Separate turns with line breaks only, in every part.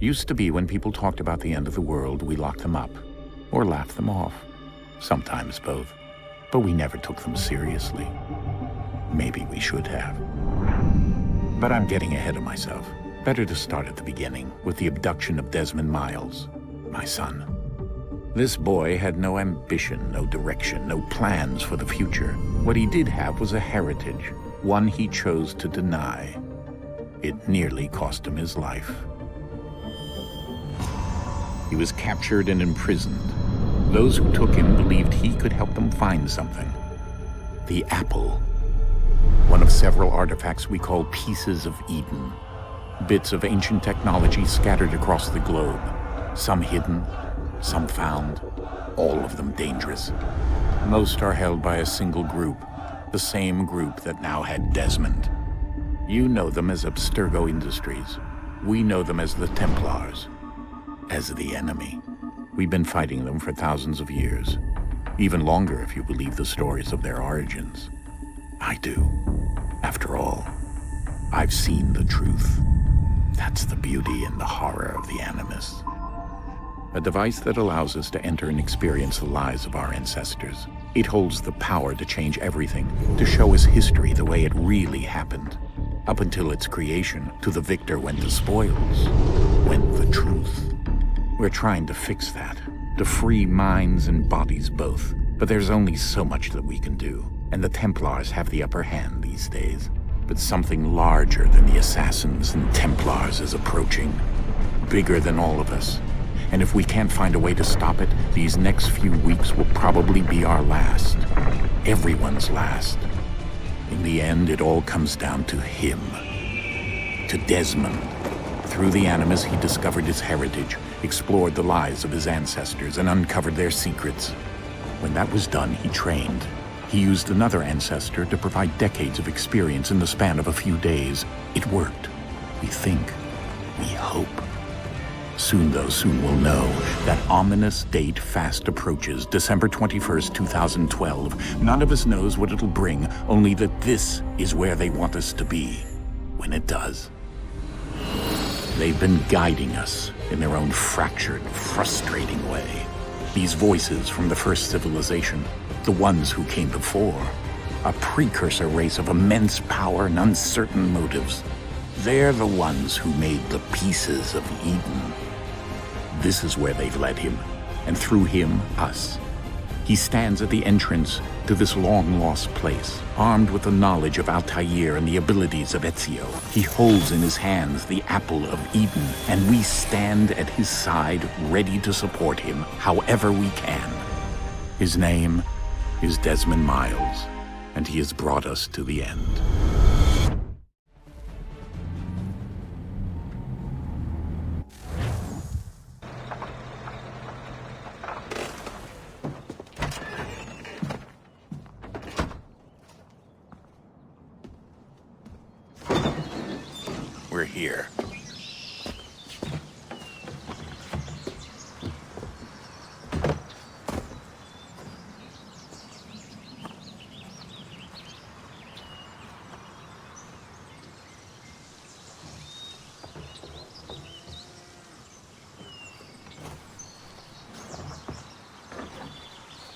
Used to be when people talked about the end of the world, we locked them up, or laughed them off. Sometimes both. But we never took them seriously. Maybe we should have. But I'm getting ahead of myself. Better to start at the beginning, with the abduction of Desmond Miles, my son. This boy had no ambition, no direction, no plans for the future. What he did have was a heritage, one he chose to deny. It nearly cost him his life. He was captured and imprisoned. Those who took him believed he could help them find something. The apple. One of several artifacts we call pieces of Eden. Bits of ancient technology scattered across the globe. Some hidden, some found, all of them dangerous. Most are held by a single group, the same group that now had Desmond. You know them as Abstergo Industries. We know them as the Templars. As the enemy. We've been fighting them for thousands of years. Even longer if you believe the stories of their origins. I do. After all, I've seen the truth. That's the beauty and the horror of the Animus. A device that allows us to enter and experience the lives of our ancestors. It holds the power to change everything, to show us history the way it really happened. Up until its creation, to the victor went the spoils, went the truth. We're trying to fix that, to free minds and bodies both. But there's only so much that we can do, and the Templars have the upper hand these days. But something larger than the Assassins and Templars is approaching, bigger than all of us. And if we can't find a way to stop it, these next few weeks will probably be our last. Everyone's last. In the end, it all comes down to him. To Desmond. Through the Animus, he discovered his heritage, explored the lives of his ancestors, and uncovered their secrets. When that was done, he trained. He used another ancestor to provide decades of experience in the span of a few days. It worked. We think. We hope. Soon we'll know. That ominous date fast approaches, December 21st, 2012. None of us knows what it'll bring, only that this is where they want us to be. When it does. They've been guiding us in their own fractured, frustrating way. These voices from the first civilization, the ones who came before, a precursor race of immense power and uncertain motives. They're the ones who made the pieces of Eden. This is where they've led him, and through him, us. He stands at the entrance to this long-lost place, armed with the knowledge of Altair and the abilities of Ezio. He holds in his hands the apple of Eden, and we stand at his side, ready to support him, however we can. His name is Desmond Miles, and he has brought us to the end. We're here.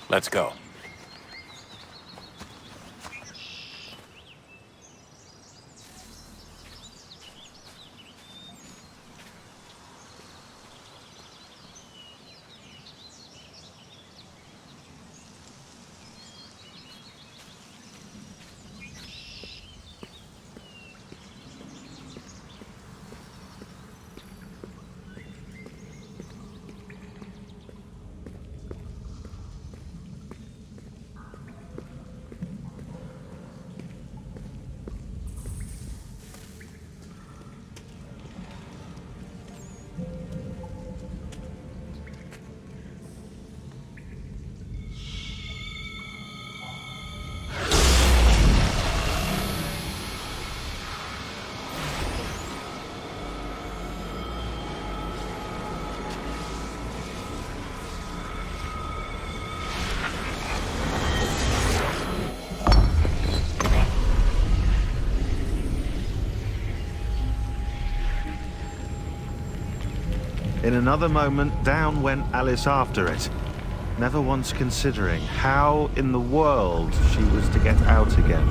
Let's go.
In another moment, down went Alice after it, never once considering how in the world she was to get out again.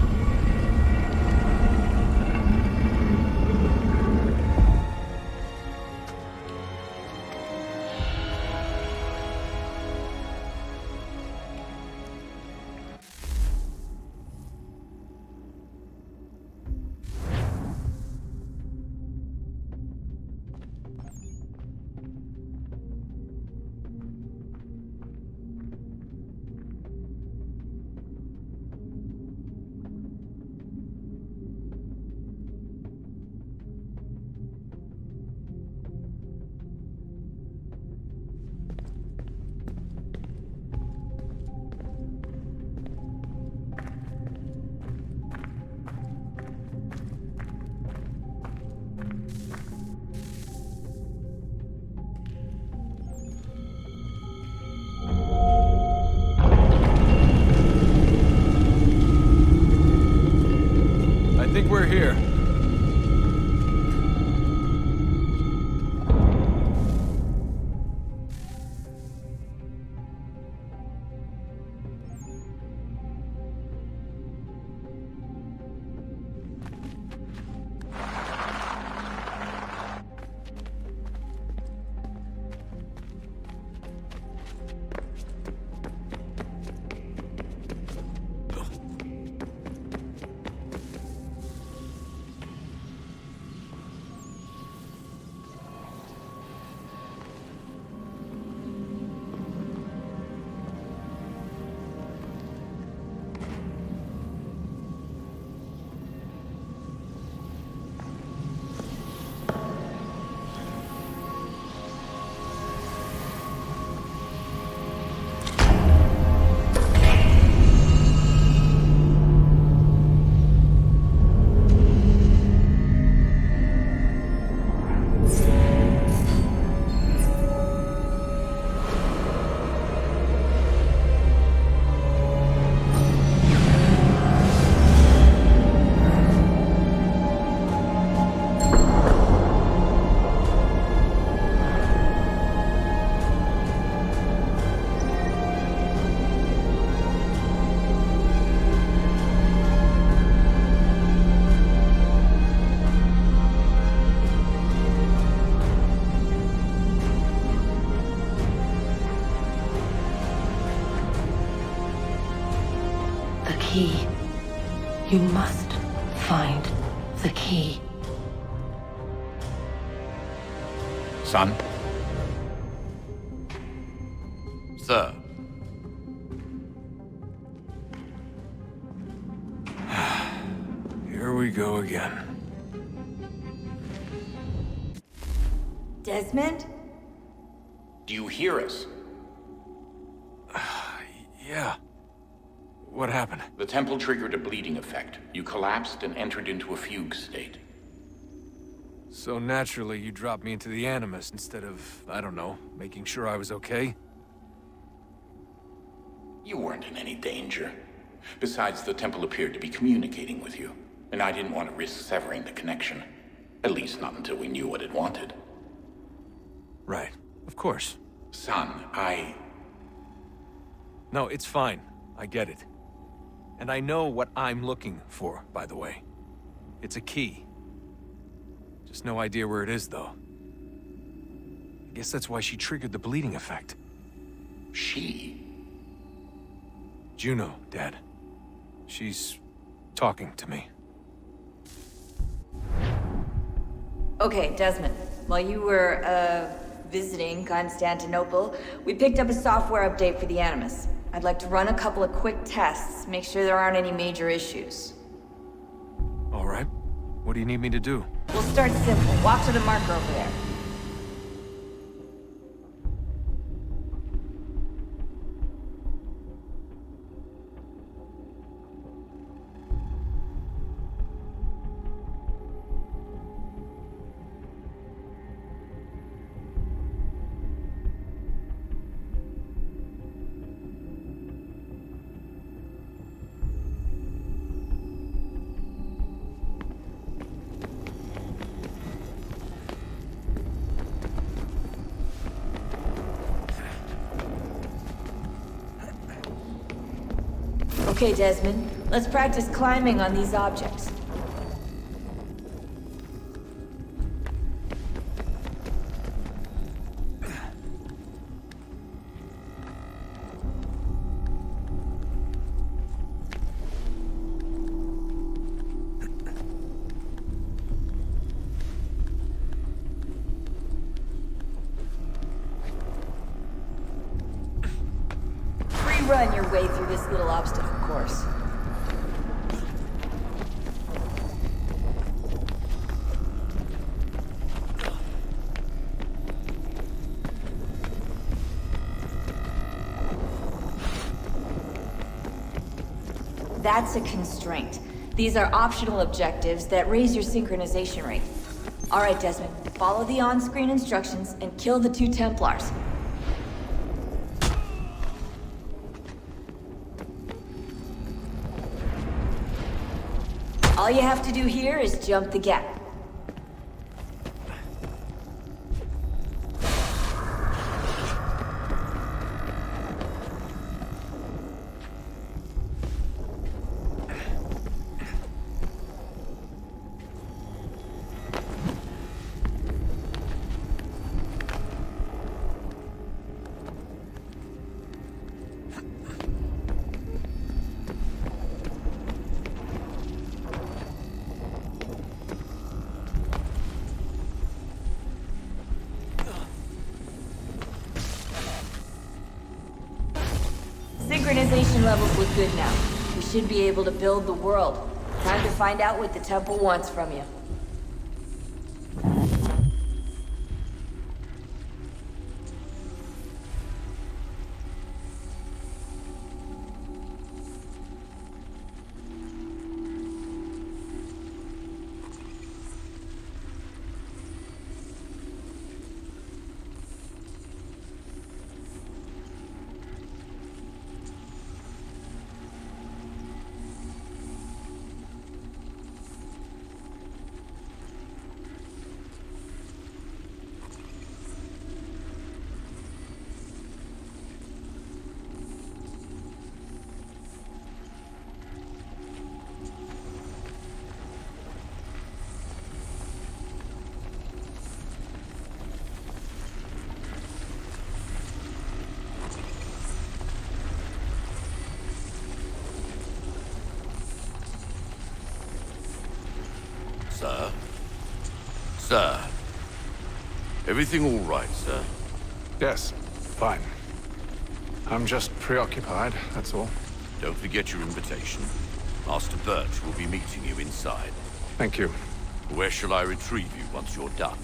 I think we're here.
Key. You must find the key.
Son?
Sir. Here we go again.
Desmond?
Do you hear us?
Yeah. What happened?
The temple triggered a bleeding effect. You collapsed and entered into a fugue state.
So naturally, you dropped me into the Animus instead of, I don't know, making sure I was okay?
You weren't in any danger. Besides, the temple appeared to be communicating with you, and I didn't want to risk severing the connection. At least not until we knew what it wanted.
Right. Of course.
Son,
No, it's fine. I get it. And I know what I'm looking for, by the way. It's a key. Just no idea where it is, though. I guess that's why she triggered the bleeding effect.
She?
Juno, Dad. She's talking to me.
Okay, Desmond. While you were, visiting Constantinople, we picked up a software update for the Animus. I'd like to run a couple of quick tests, make sure there aren't any major issues.
All right. What do you need me to do?
We'll start simple. Walk to the marker over there. Okay, Desmond. Let's practice climbing on these objects. Run your way through this little obstacle course. That's a constraint. These are optional objectives that raise your synchronization rate. All right, Desmond, follow the on-screen instructions and kill the 2 Templars. All you have to do here is jump the gap. Synchronization levels look good now. We should be able to build the world. Time to find out what the temple wants from you.
Sir? Sir? Everything all right, sir?
Yes, fine. I'm just preoccupied, that's all.
Don't forget your invitation. Master Birch will be meeting you inside.
Thank you.
Where shall I retrieve you once you're done?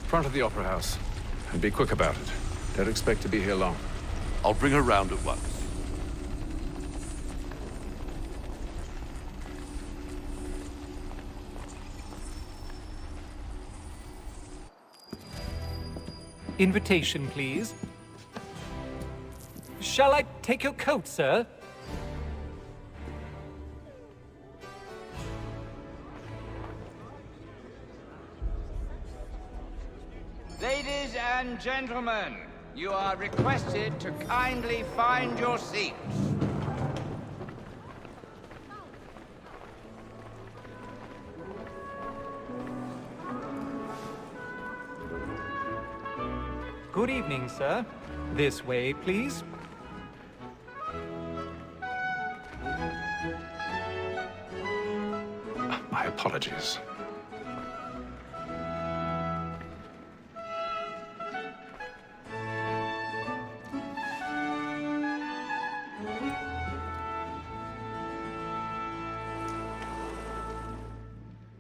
Front of the Opera House. And be quick about it. Don't expect to be here long.
I'll bring her round at once.
Invitation, please. Shall I take your coat, sir?
Ladies and gentlemen, you are requested to kindly find your seats.
Good evening, sir. This way, please.
My apologies.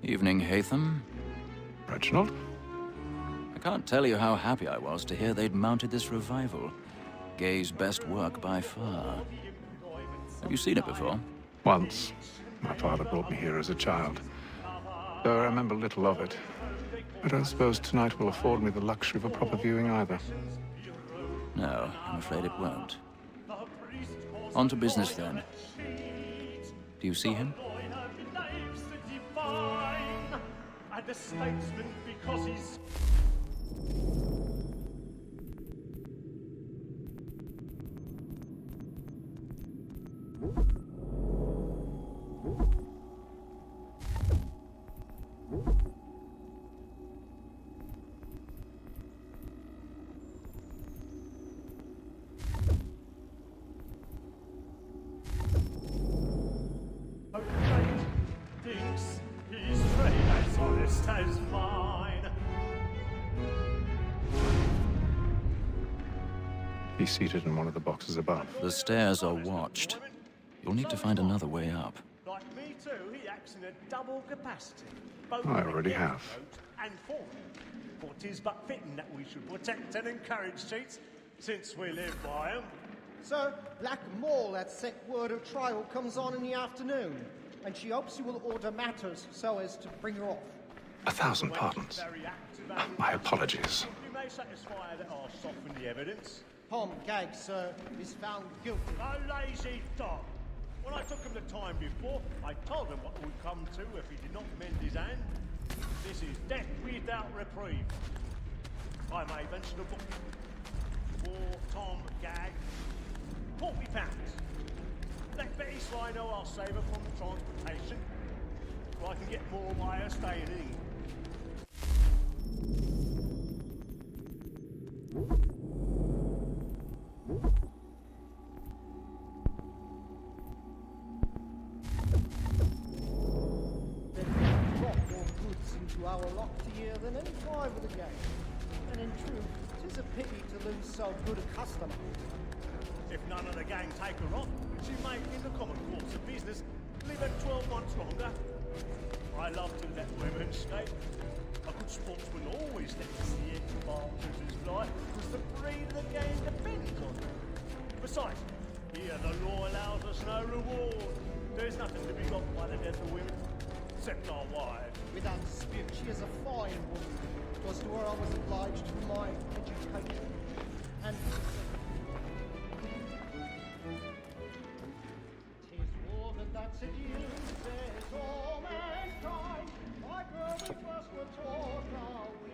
Evening, Hatham.
Reginald?
I can't tell you how happy I was to hear they'd mounted this revival. Gay's best work by far. Have you seen it before?
Once. My father brought me here as a child. Though I remember little of it. I don't suppose tonight will afford me the luxury of a proper viewing either.
No, I'm afraid it won't. On to business then. Do you see him?
And the statesman because he's...
He's seated in one of the boxes above.
The stairs are watched. You'll need to find another way up.
Like me too, he acts in a double capacity.
I already have.
And form. For 'tis but fitting that we should protect and encourage cheats, since we live by 'em.
Sir, Black Mole had sent word her trial comes on in the afternoon, and she hopes you will order matters so as to bring her off.
1,000 pardons. My apologies.
You may satisfy that I'll soften the evidence.
Tom Gag, sir, is found guilty.
A lazy dog. When I took him the time before, I told him what would come to if he did not mend his hand. This is death without reprieve. I may mention a book. For Tom Gag. £40. Let Betty Sly know I'll save her from the transportation. So I can get more by her staying in.
Our lot here than any five of the game. And in truth, 'tis a pity to lose so good a customer.
If none of the gang take her on, she may, in the common course of business, live her 12 months longer. I love to let women skate. A good sportsman always lets the edge of archers fly, because the breed of the game depends on it. Besides, here the law allows us no reward. There's nothing to be got by the death of women, except our wives.
Without dispute, she is a fine woman. It was to her I was obliged for my education. And 'tis woman that seduces all mankind. My girl we first were taught how we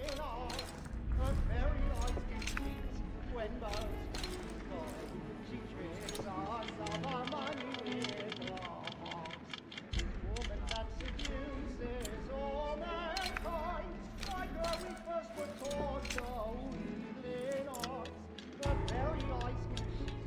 in art. Her very eyes can cheat when most people call. She tricks us of our money with her heart. Woman that seduces all mankind. My girl we first were taught how we in art. Her very eyes can cheat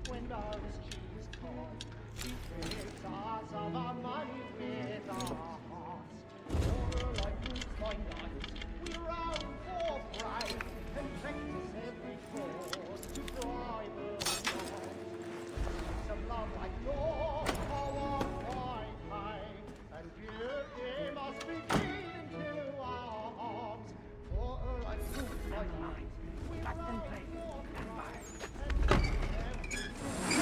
when most she's caught. She tricks us of our money with our hearts. For her like roots by night, we round for pride and practice every fraud to bribe her heart. Some love like yours, our fine high, and beauty must be given to our arms. For her like roots by night, we round for pride and practice every fraud.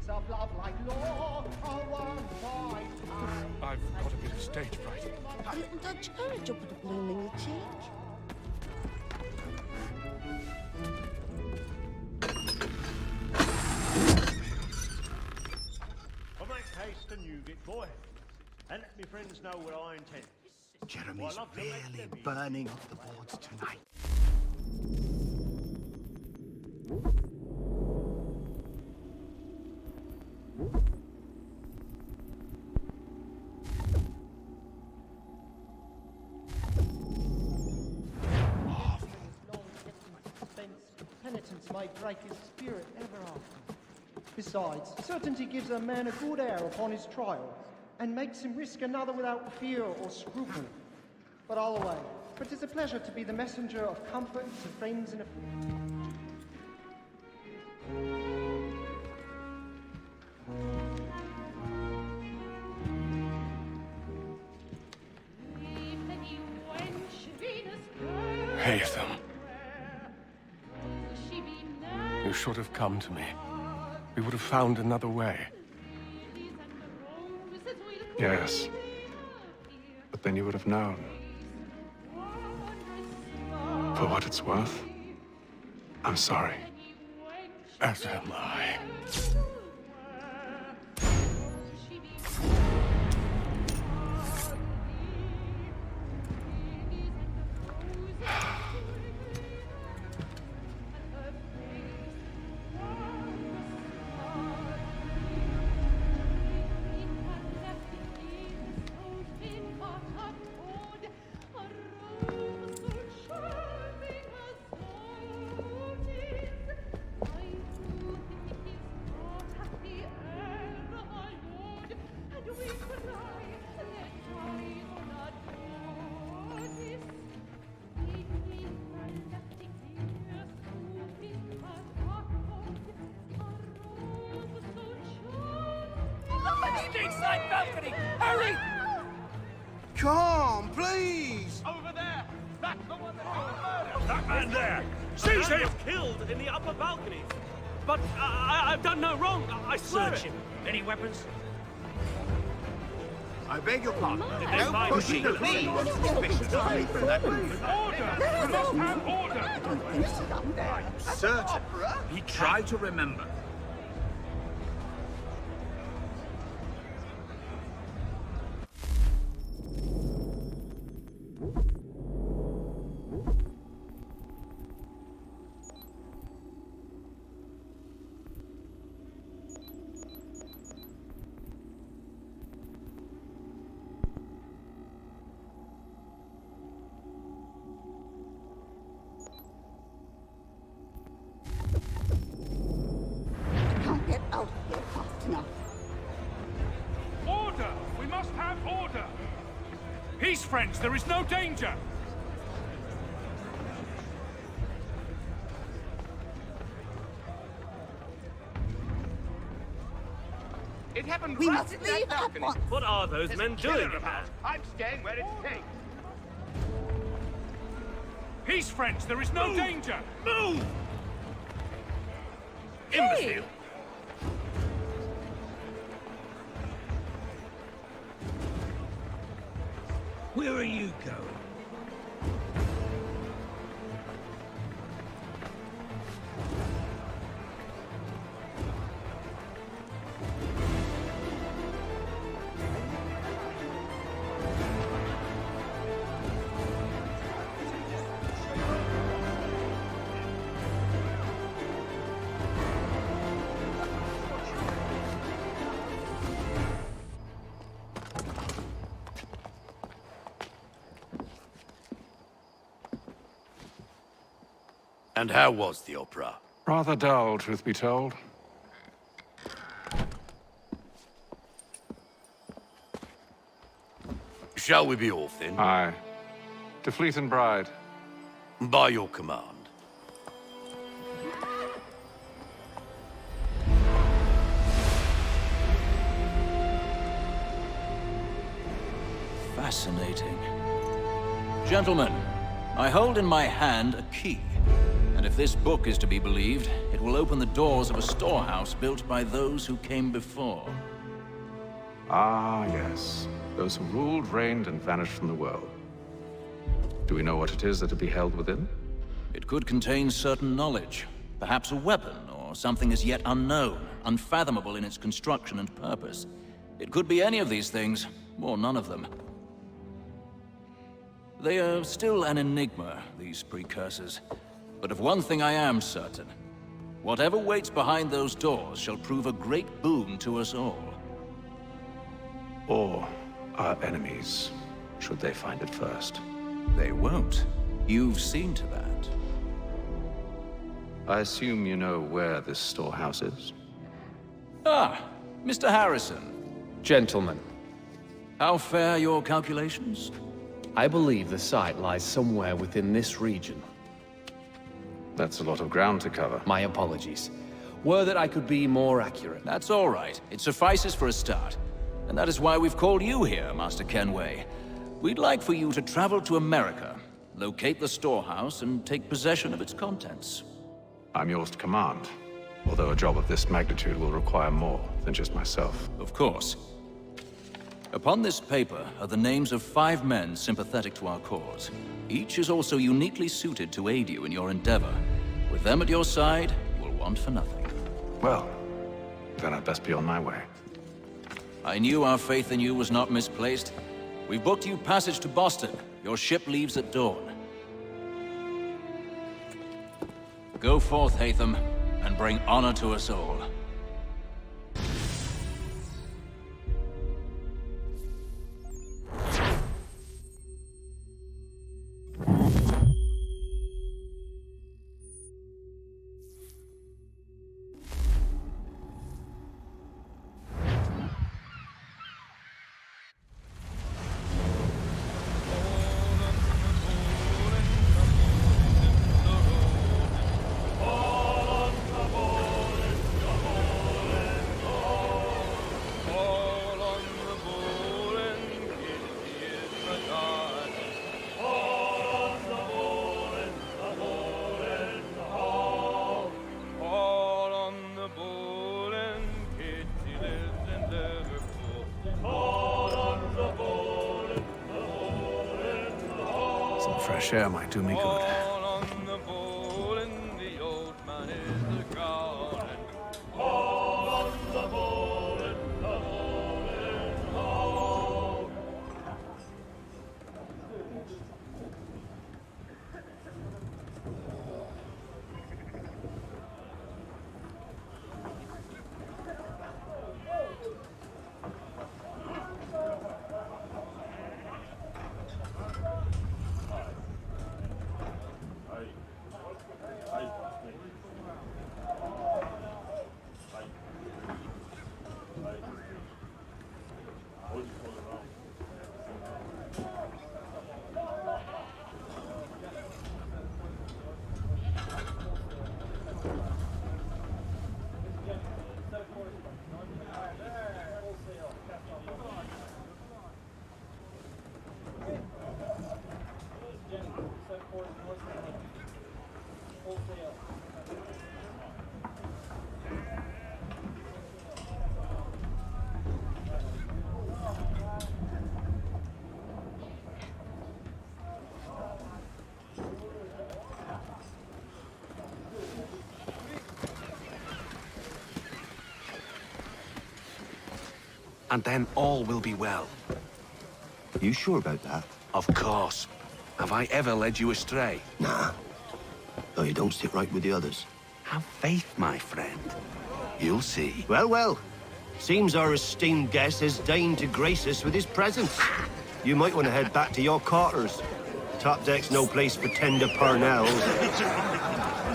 Of love like law, our fine high.
I've got a bit of stage fright.
A little Dutch courage up with the blooming cheek.
Well, make haste and use it, boy. And let me friends know what I intend.
Jeremy's really burning off the boards tonight.
Penitence may break his spirit ever after. Besides, certainty gives a man a good air upon his trial, and makes him risk another without fear or scruple. But I'll away, for 'tis a pleasure to be the messenger of comfort to friends and
Haytham. You should have come to me. We would have found another way. Yes. But then you would have known. For what it's worth, I'm sorry. As am I.
inside balcony! Hurry!
Come, please!
Over there! That's the one that did the murder!
That man there! Seize him! Killed in the upper balcony. But I've done no wrong. I swear
Search him. Any weapons?
I beg your pardon.
Did they
No
find
pushing,
me?
please! Suspicious coming from that room.
Order! We must have order!
Certain.
He tried to remember.
Get out of here fast enough.
Order! We must have order! Peace, friends! There is no danger!
It happened
We
right
must
in
leave
that
at
balcony.
once.
What are those
There's
men
a killer
doing?
about. I'm staying where it's safe.
Peace, friends! There is no danger!
Move!
Imbecile!
Where are you going?
And how was the opera?
Rather dull, truth be told.
Shall we be off then?
Aye. To Fleet and Bride.
By your command.
Fascinating. Gentlemen, I hold in my hand a key. And if this book is to be believed, it will open the doors of a storehouse built by those who came before.
Ah, yes. Those who ruled, reigned, and vanished from the world. Do we know what it is that will be held within?
It could contain certain knowledge. Perhaps a weapon, or something as yet unknown, unfathomable in its construction and purpose. It could be any of these things, or none of them. They are still an enigma, these precursors. But of one thing I am certain. Whatever waits behind those doors shall prove a great boon to us all.
Or our enemies, should they find it first.
They won't. You've seen to that.
I assume you know where this storehouse is?
Ah, Mr. Harrison.
Gentlemen,
How fare your calculations?
I believe the site lies somewhere within this region.
That's a lot of ground to cover.
My apologies. Were that I could be more accurate.
That's all right. It suffices for a start. And that is why we've called you here, Master Kenway. We'd like for you to travel to America, locate the storehouse, and take possession of its contents.
I'm yours to command. Although a job of this magnitude will require more than just myself.
Of course. Upon this paper are the names of 5 men sympathetic to our cause. Each is also uniquely suited to aid you in your endeavor. With them at your side, you will want for nothing.
Well, then I'd best be on my way.
I knew our faith in you was not misplaced. We've booked you passage to Boston. Your ship leaves at dawn. Go forth, Hatham, and bring honor to us all.
Some fresh air might do me good.
And then all will be well.
You sure about that?
Of course. Have I ever led you astray?
Nah. Though you don't sit right with the others.
Have faith, my friend. You'll see.
Well, well. Seems our esteemed guest has deigned to grace us with his presence. You might want to head back to your quarters. Top deck's no place for tender parnells.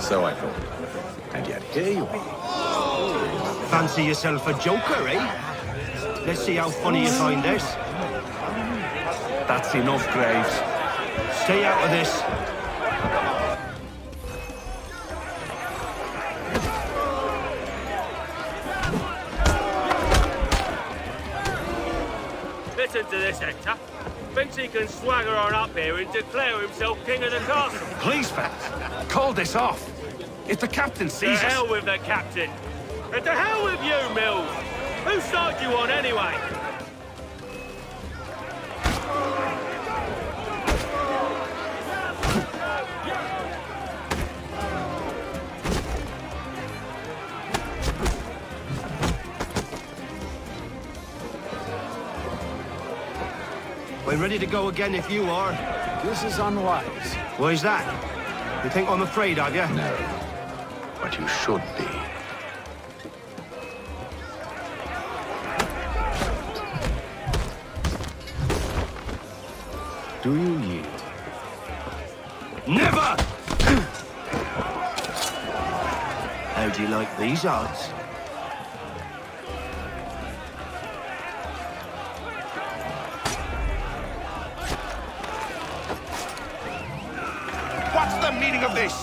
So I thought. And yet here you are.
Fancy yourself a joker, eh? Let's see how funny you find this.
That's enough, Graves.
Stay out of this.
Listen to this, Hector. Thinks he can swagger on up here and declare himself king of the castle.
Please, fellas, call this off. If the captain sees us...
To hell with the captain. And to hell with you, Mills. Whose side you on, anyway?
I'm ready to go again if you are.
This is unwise.
Why's that? You think I'm afraid of you?
No. But you should be. Do you yield?
Never! How do you like these odds?
What's the meaning of this?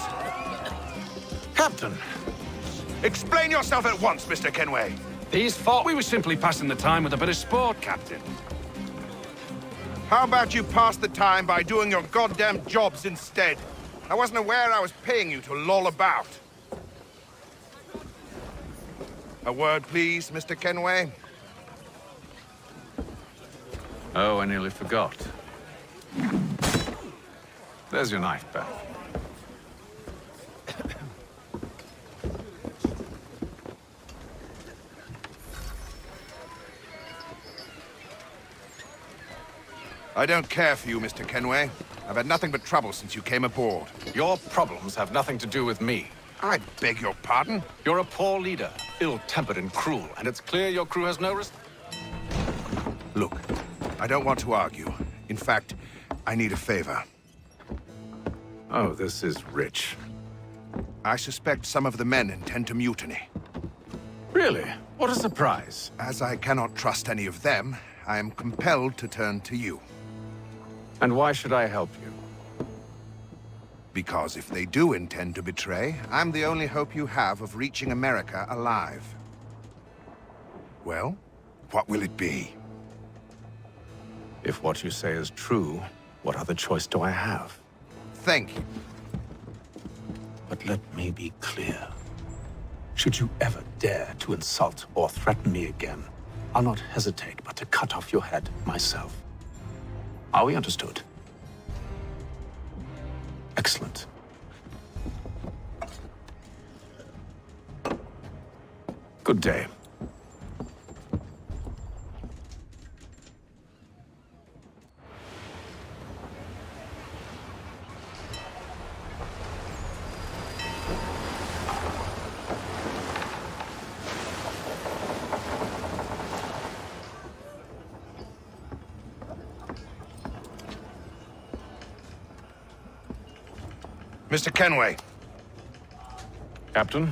Captain!
Explain yourself at once, Mr. Kenway.
These thought we were simply passing the time with a bit of sport, Captain.
How about you pass the time by doing your goddamn jobs instead? I wasn't aware I was paying you to loll about. A word, please, Mr. Kenway.
Oh, I nearly forgot. There's your knife, Beth.
I don't care for you, Mr. Kenway. I've had nothing but trouble since you came aboard.
Your problems have nothing to do with me.
I beg your pardon?
You're a poor leader, ill-tempered and cruel, and it's clear your crew has no
Look, I don't want to argue. In fact, I need a favor.
Oh, this is rich.
I suspect some of the men intend to mutiny.
Really? What a surprise.
As I cannot trust any of them, I am compelled to turn to you.
And why should I help you?
Because if they do intend to betray, I'm the only hope you have of reaching America alive. Well, what will it be?
If what you say is true, what other choice do I have?
Thank you.
But let me be clear. Should you ever dare to insult or threaten me again, I'll not hesitate but to cut off your head myself. Are we understood? Excellent. Good day.
Mr. Kenway.
Captain?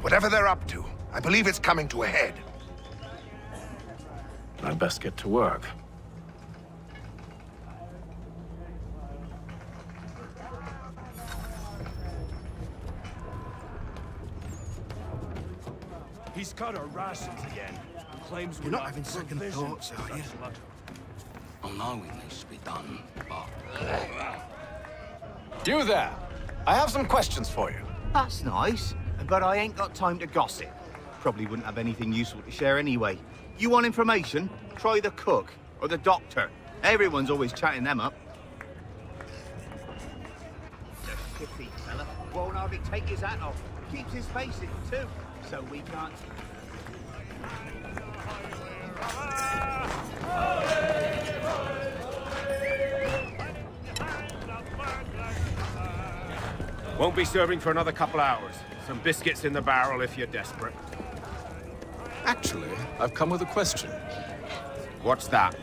Whatever they're up to, I believe it's coming to a head.
I'd best get to work.
He's cut our rations again. Claims we're
You're not having second
provisioned
thoughts,
for
are you?
such luck.
I know it needs to be done, but...
You there! I have some questions for you.
That's nice, but I ain't got time to gossip. Probably wouldn't have anything useful to share anyway. You want information? Try the cook or the doctor. Everyone's always chatting them up. The shifty fella won't hardly take his hat off. Keeps his face in too, so we can't.
Won't be serving for another couple hours. Some biscuits in the barrel if you're desperate.
Actually, I've come with a question.
What's that?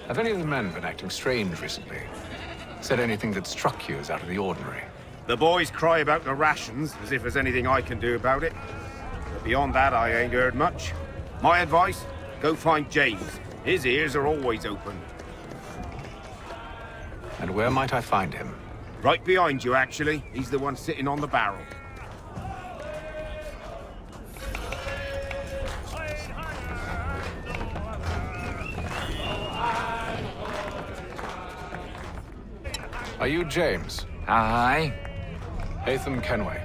Have any of the men been acting strange recently? Said anything that struck you as out of the ordinary?
The boys cry about the rations, as if there's anything I can do about it. But beyond that, I ain't heard much. My advice? Go find James. His ears are always open.
And where might I find him?
Right behind you, actually. He's the one sitting on the barrel.
Are you James?
Aye.
Hatham Kenway.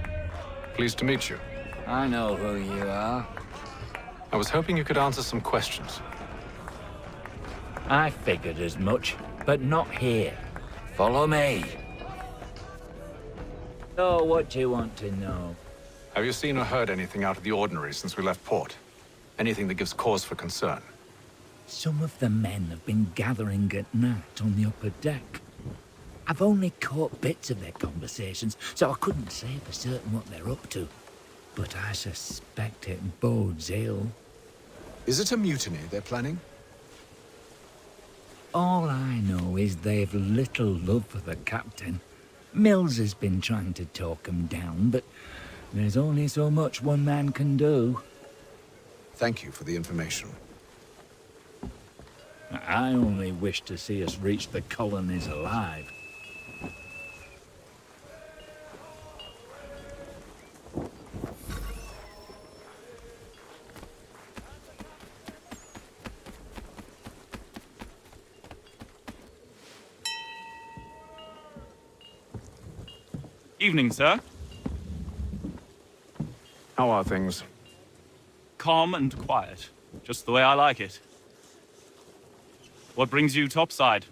Pleased to meet you.
I know who you are.
I was hoping you could answer some questions.
I figured as much, but not here. Follow me. So, what do you want to know?
Have you seen or heard anything out of the ordinary since we left port? Anything that gives cause for concern?
Some of the men have been gathering at night on the upper deck. I've only caught bits of their conversations, so I couldn't say for certain what they're up to. But I suspect it bodes ill.
Is it a mutiny they're planning?
All I know is they've little love for the captain. Mills has been trying to talk him down, but there's only so much one man can do.
Thank you for the information.
I only wish to see us reach the colonies alive.
Evening, sir.
How are things?
Calm and quiet. Just the way I like it. What brings you topside?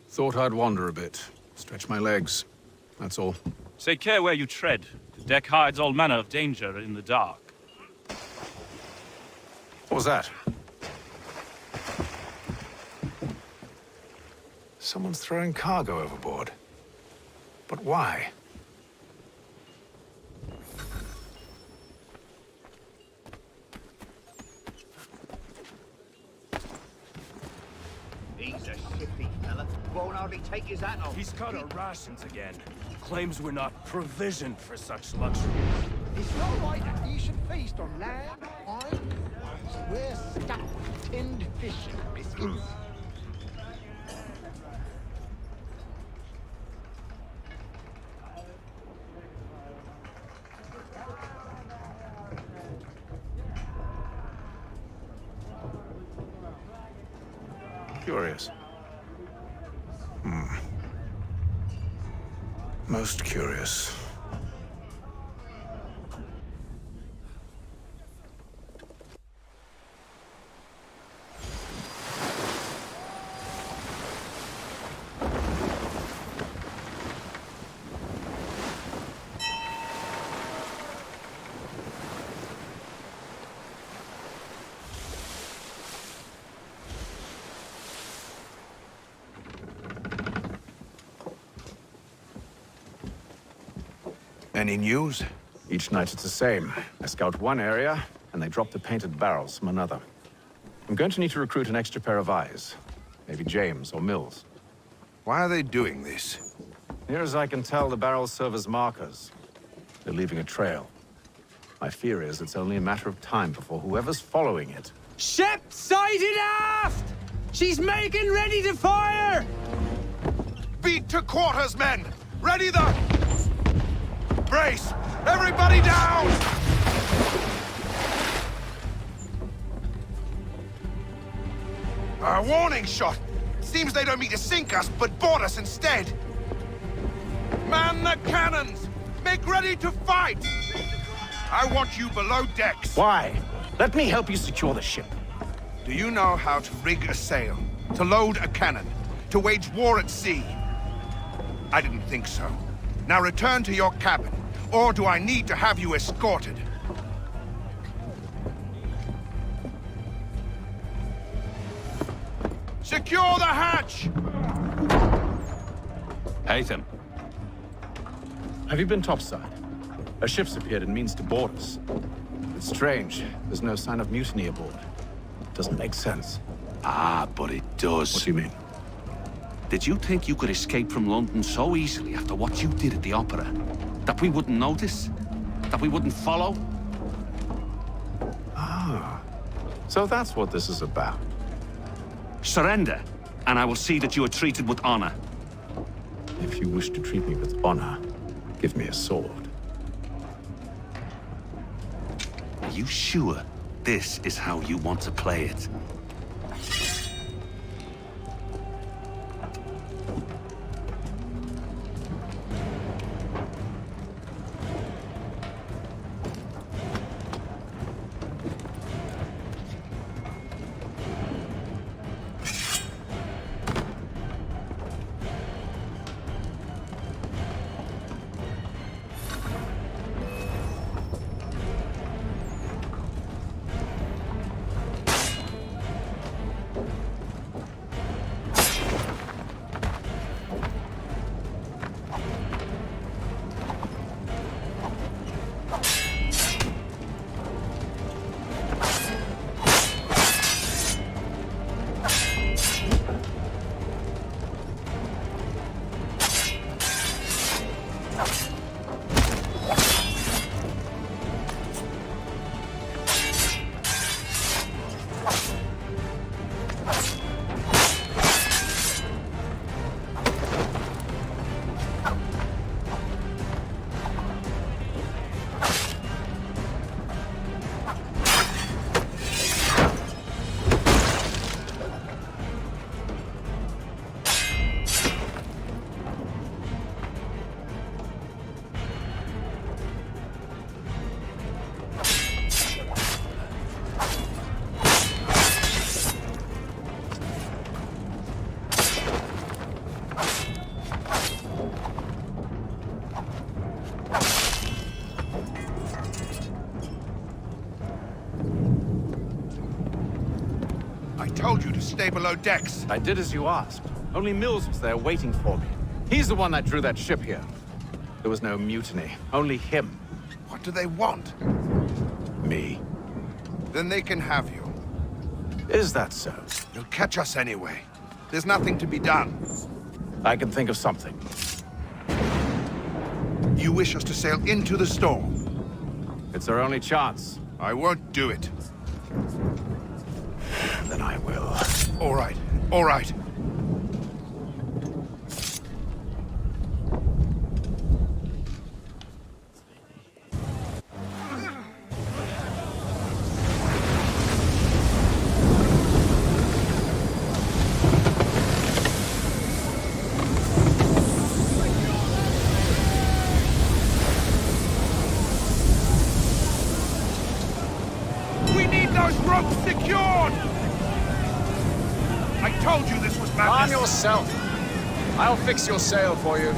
Thought I'd wander a bit. Stretch my legs. That's all.
Take care where you tread. The deck hides all manner of danger in the dark.
What was that? Someone's throwing cargo overboard. But why?
He's a shifty fella. Won't hardly take his hat off.
He's cut our rations again. Claims we're not provisioned for such luxury.
It's not right that you should feast on lamb, wine, whilst we're stuck with tinned fish and biscuits.
Curious. Most curious.
Any news?
Each night it's the same. I scout one area, and they drop the painted barrels from another. I'm going to need to recruit an extra pair of eyes. Maybe James or Mills.
Why are they doing this?
Near as I can tell, the barrels serve as markers. They're leaving a trail. My fear is it's only a matter of time before whoever's following it...
Ship sighted aft! She's making ready to fire!
Beat to quarters, men! Ready the... Brace! Everybody down! A warning shot! Seems they don't mean to sink us, but board us instead! Man the cannons! Make ready to fight! I want you below decks.
Why? Let me help you secure the ship.
Do you know how to rig a sail? To load a cannon? To wage war at sea? I didn't think so. Now return to your cabin, or do I need to have you escorted? Secure the hatch!
Haytham.
Have you been topside? A ship's appeared and means to board us. It's strange. There's no sign of mutiny aboard. Doesn't make sense.
Ah, but it does.
What do you mean?
Did you think you could escape from London so easily after what you did at the opera? That we wouldn't notice? That we wouldn't follow?
Ah. So that's what this is about.
Surrender, and I will see that you are treated with honor.
If you wish to treat me with honor, give me a sword.
Are you sure this is how you want to play it?
Told you to stay below decks.
I did as you asked. Only Mills was there waiting for me. He's the one that drew that ship here. There was no mutiny, only him.
What do they want?
Me.
Then they can have you.
Is that so?
You'll catch us anyway. There's nothing to be done.
I can think of something.
You wish us to sail into the storm?
It's our only chance.
I won't do it.
Then I will.
All right. All right. We need those ropes secured! I told you this was madness!
Arm yourself! I'll fix your sail for you.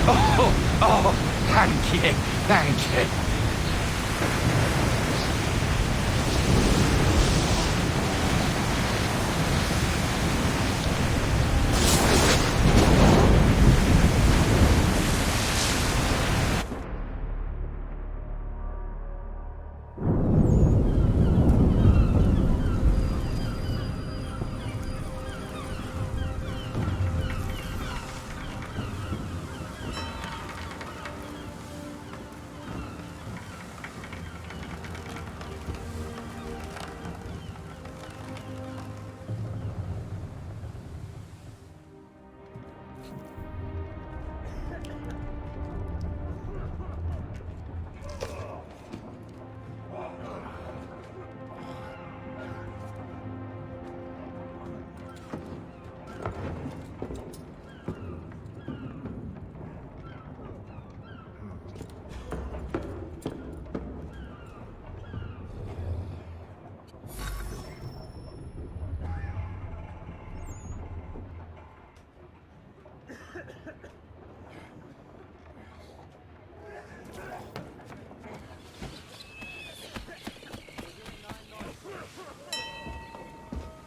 Oh, thank you, thank you.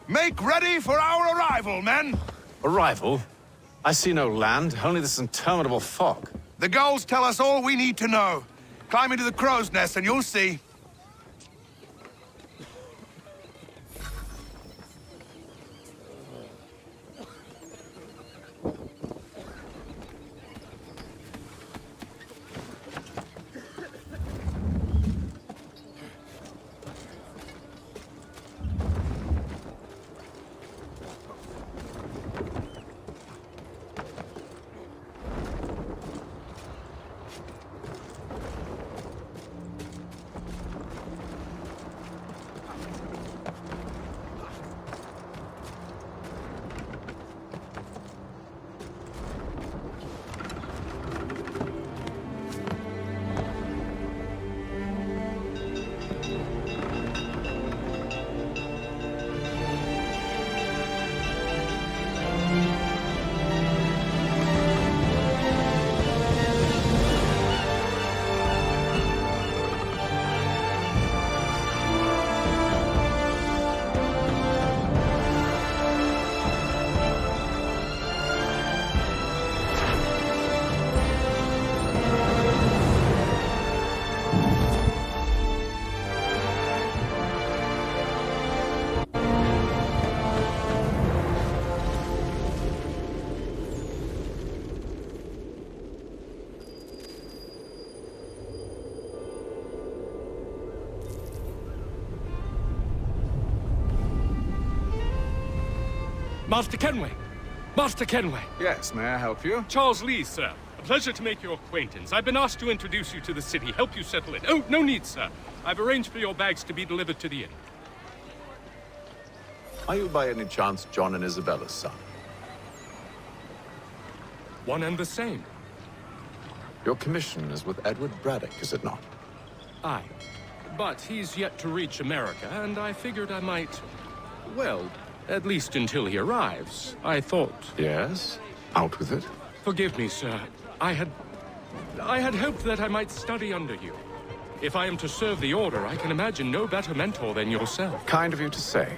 Make ready for our arrival, men!
Arrival? I see no land, only this interminable fog.
The gulls tell us all we need to know. Climb into the crow's nest and you'll see.
Master Kenway! Master Kenway!
Yes, may I help you?
Charles Lee, sir. A pleasure to make your acquaintance. I've been asked to introduce you to the city, help you settle in. Oh, no need, sir. I've arranged for your bags to be delivered to the inn.
Are you by any chance John and Isabella's son?
One and the same.
Your commission is with Edward Braddock, is it not?
Aye. But he's yet to reach America, and I figured I might... well, at least until he arrives, I thought...
Yes? Out with it.
Forgive me, sir. I had hoped that I might study under you. If I am to serve the Order, I can imagine no better mentor than yourself.
Kind of you to say,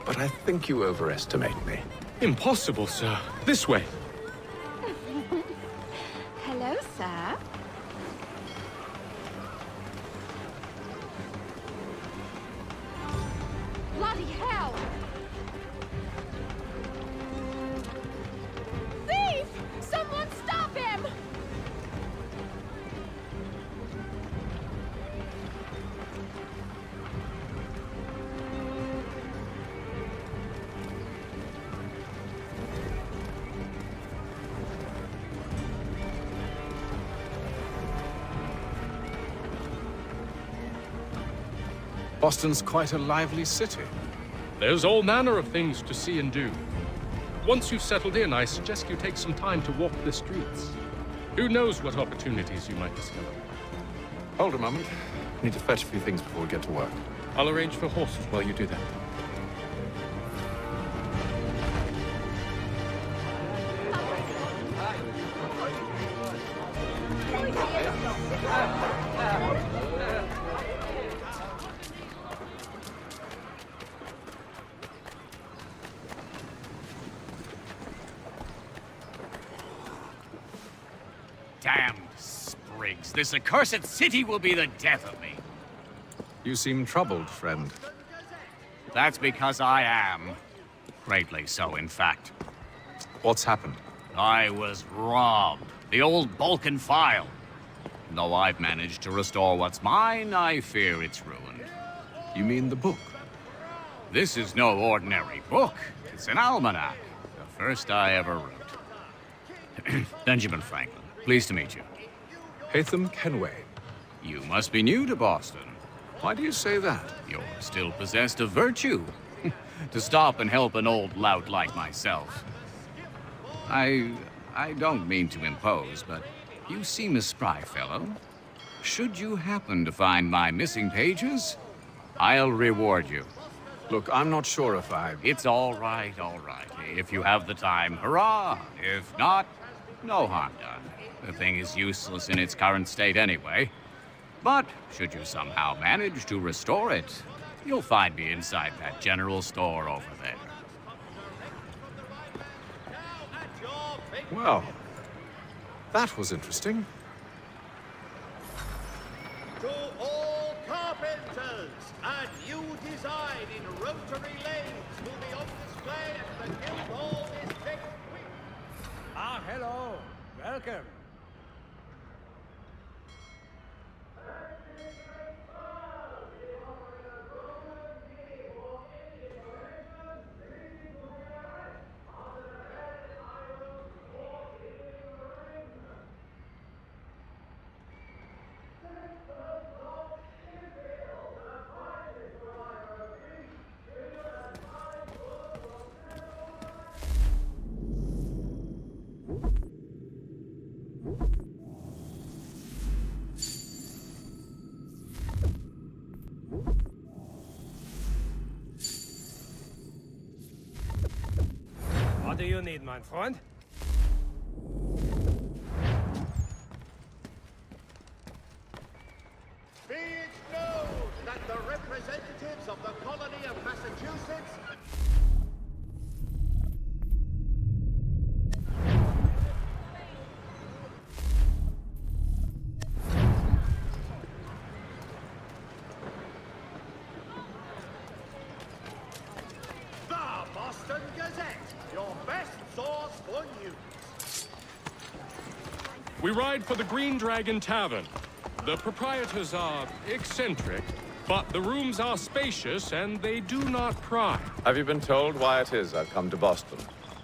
but I think you overestimate me.
Impossible, sir. This way.
Hello, sir. Bloody hell! Thief! Someone stop him!
Boston's quite a lively city.
There's all manner of things to see and do. Once you've settled in, I suggest you take some time to walk the streets. Who knows what opportunities you might discover.
Hold a moment. I need to fetch a few things before we get to work.
I'll arrange for horses while you do that.
Damned sprigs. This accursed city will be the death of me.
You seem troubled, friend.
That's because I am. Greatly so, in fact.
What's happened?
I was robbed. The old Balkan file. Though I've managed to restore what's mine, I fear it's ruined.
You mean the book?
This is no ordinary book. It's an almanac. The first I ever wrote. Benjamin Franklin. Pleased to meet you.
Hatham Kenway.
You must be new to Boston.
Why do you say that?
You're still possessed of virtue. To stop and help an old lout like myself. I don't mean to impose, but you seem a spry fellow. Should you happen to find my missing pages, I'll reward you.
Look, I'm not sure if I...
It's all right, all right. If you have the time, hurrah! If not, no harm done. The thing is useless in its current state anyway. But should you somehow manage to restore it, you'll find me inside that general store over there.
Well, that was interesting.
To all carpenters, a new design in rotary lanes will be on display at the Guildhall this next week.
Ah, hello. Welcome. What do you need, my friend?
Be it known that the representatives of the colony of Massachusetts
We ride for the Green Dragon Tavern. The proprietors are eccentric, but the rooms are spacious and they do not pry.
Have you been told why it is I've come to Boston?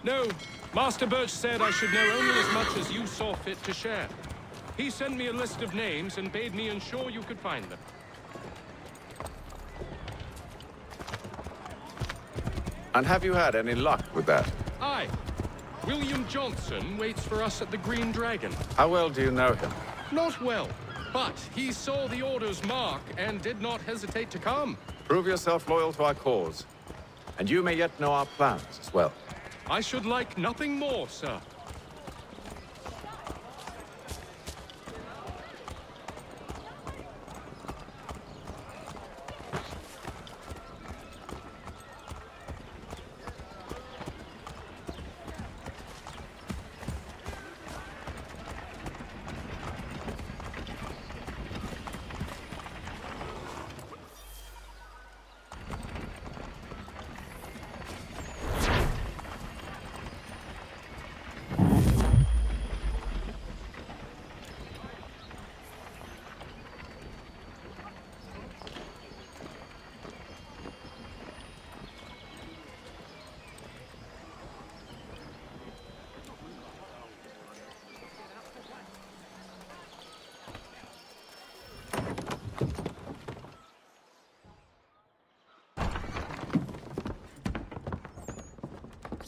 No, Master Birch said I should know only as much as you saw fit to share. He sent me a list of names and bade me ensure you could find them.
And have you had any luck with that?
Aye. William Johnson waits for us at the Green Dragon.
How well do you know him?
Not well, but he saw the order's mark and did not hesitate to come.
Prove yourself loyal to our cause. And you may yet know our plans as well.
I should like nothing more, sir.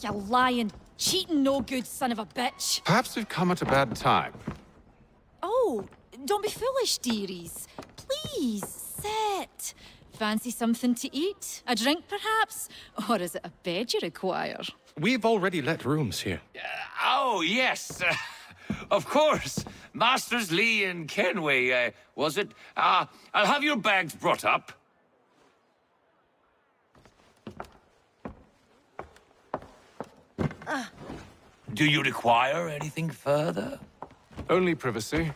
You lying, cheating, no good son of a bitch.
Perhaps we've come at a bad time.
Oh, don't be foolish, dearies. Please, sit. Fancy something to eat? A drink, perhaps? Or is it a bed you require?
We've already let rooms here.
Oh, yes. Of course.
Masters Lee and Kenway, was it? I'll have your bags brought up. Do you require anything further?
Only privacy.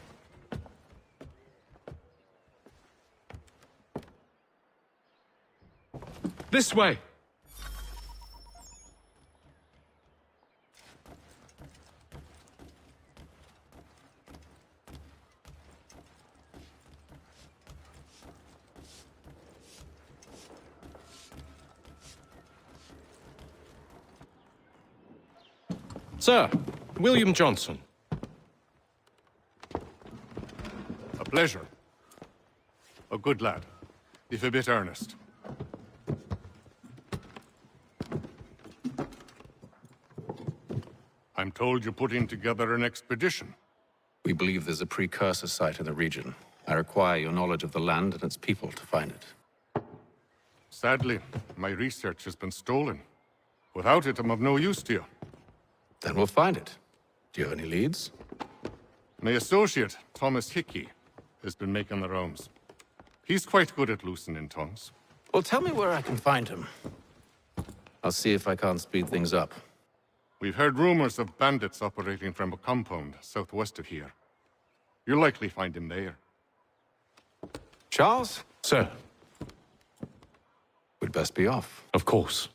This way! Sir, William Johnson.
A pleasure. A good lad, if a bit earnest. I'm told you're putting together an expedition.
We believe there's a precursor site in the region. I require your knowledge of the land and its people to find it.
Sadly, my research has been stolen. Without it, I'm of no use to you.
Then we'll find it. Do you have any leads?
My associate, Thomas Hickey, has been making the rounds. He's quite good at loosening tongues.
Well, tell me where I can find him. I'll see if I can't speed things up.
We've heard rumors of bandits operating from a compound southwest of here. You'll likely find him there.
Charles?
Sir.
We'd best be off.
Of course.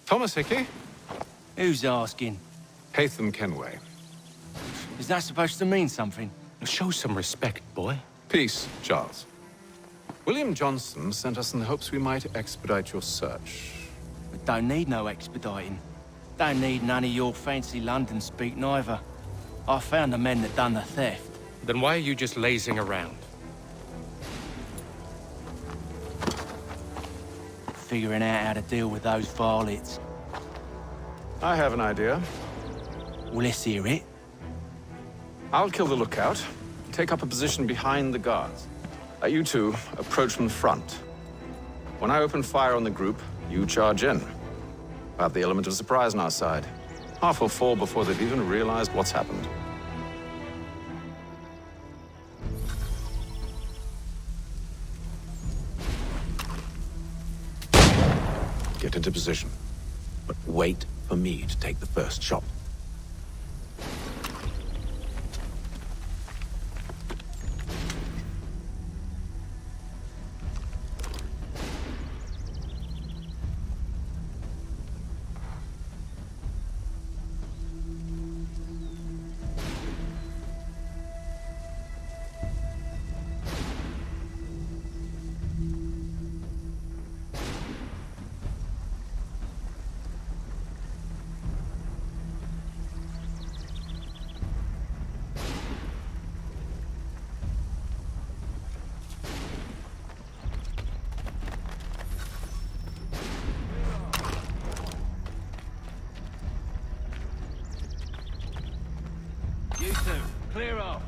Thomas Hickey?
Who's asking?
Hatham Kenway.
Is that supposed to mean something?
Show some respect, boy.
Peace, Charles. William Johnson sent us in the hopes we might expedite your search.
We don't need no expediting. Don't need none of your fancy London speak neither. I found the men that done the theft.
Then why are you just lazing around?
Figuring out how to deal with those varlets.
I have an idea.
Well, let's hear it.
I'll kill the lookout, take up a position behind the guards. You two approach from the front. When I open fire on the group, you charge in. We'll have the element of surprise on our side. Half will fall before they've even realized what's happened. Get into position, but wait for me to take the first shot.
You two, clear off.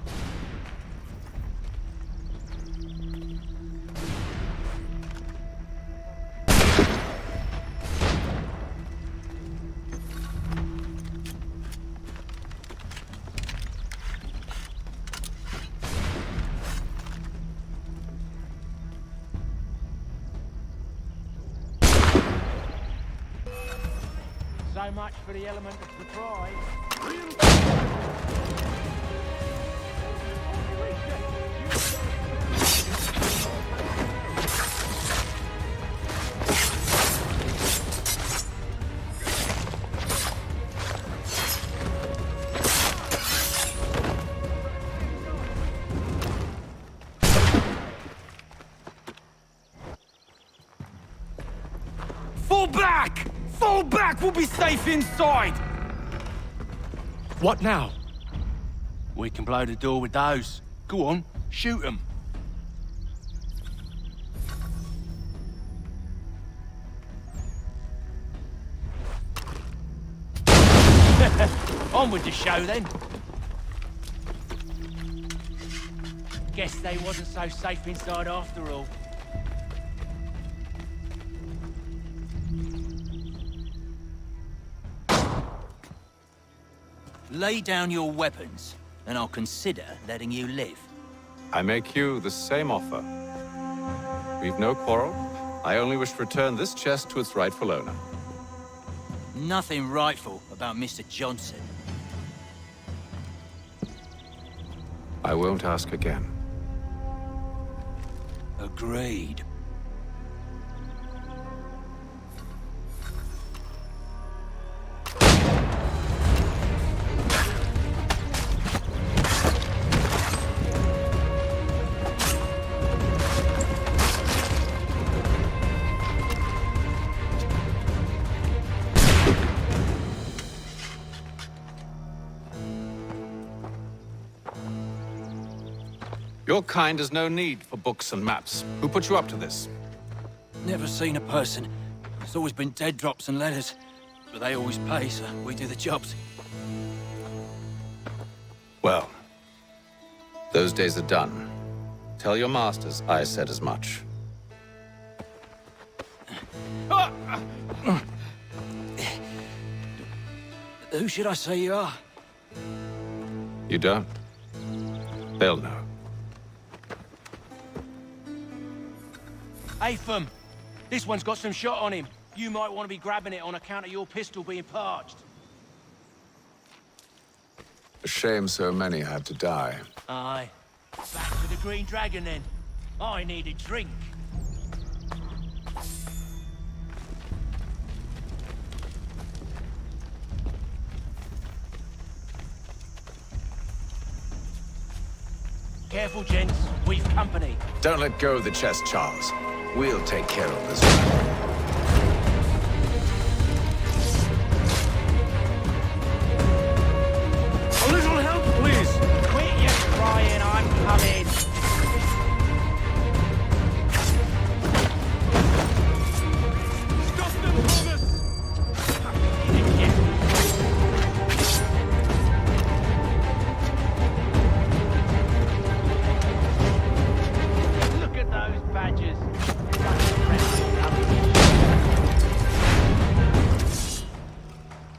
So much for the element of surprise. Fall back! Fall back! We'll be safe inside!
What now?
We can blow the door with those. Go on, shoot them. On with the show then. Guess they wasn't so safe inside after all.
Lay down your weapons, and I'll consider letting you live.
I make you the same offer. We've no quarrel. I only wish to return this chest to its rightful owner.
Nothing rightful about Mr. Johnson.
I won't ask again.
Agreed.
Your kind has no need for books and maps. Who put you up to this?
Never seen a person. It's always been dead drops and letters. But they always pay, so we do the jobs.
Well, those days are done. Tell your masters I said as much.
Who should I say you are?
You don't? They'll know.
Atham, this one's got some shot on him. You might want to be grabbing it on account of your pistol being parched.
A shame so many had to die.
Aye. Back to the Green Dragon then. I need a drink. Careful, gents. We've company.
Don't let go of the chest, Charles. We'll take care of this one.
A little help, please! Quit your crying, I'm coming! Stop them, Thomas! Look at those badges!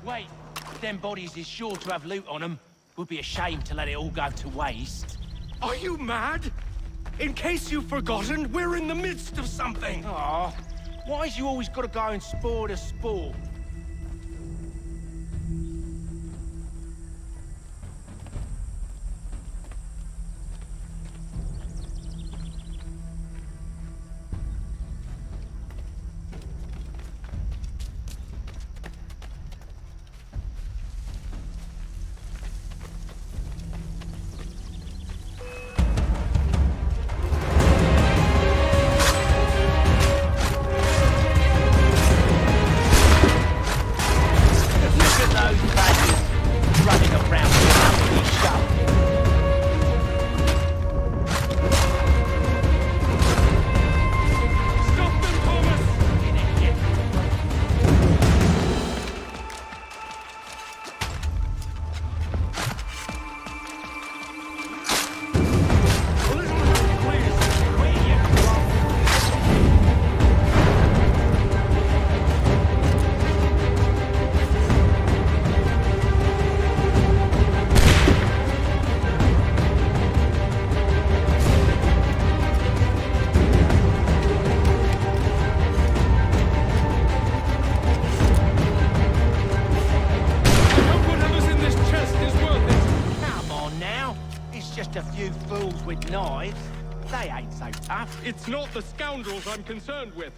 Wait, them bodies is sure to have loot on them. Would be a shame to let it all go to waste.
Are you mad? In case you've forgotten, we're in the midst of something.
Aw, why's you always gotta go and spore the sport? With knives, they ain't so tough.
It's not the scoundrels I'm concerned with.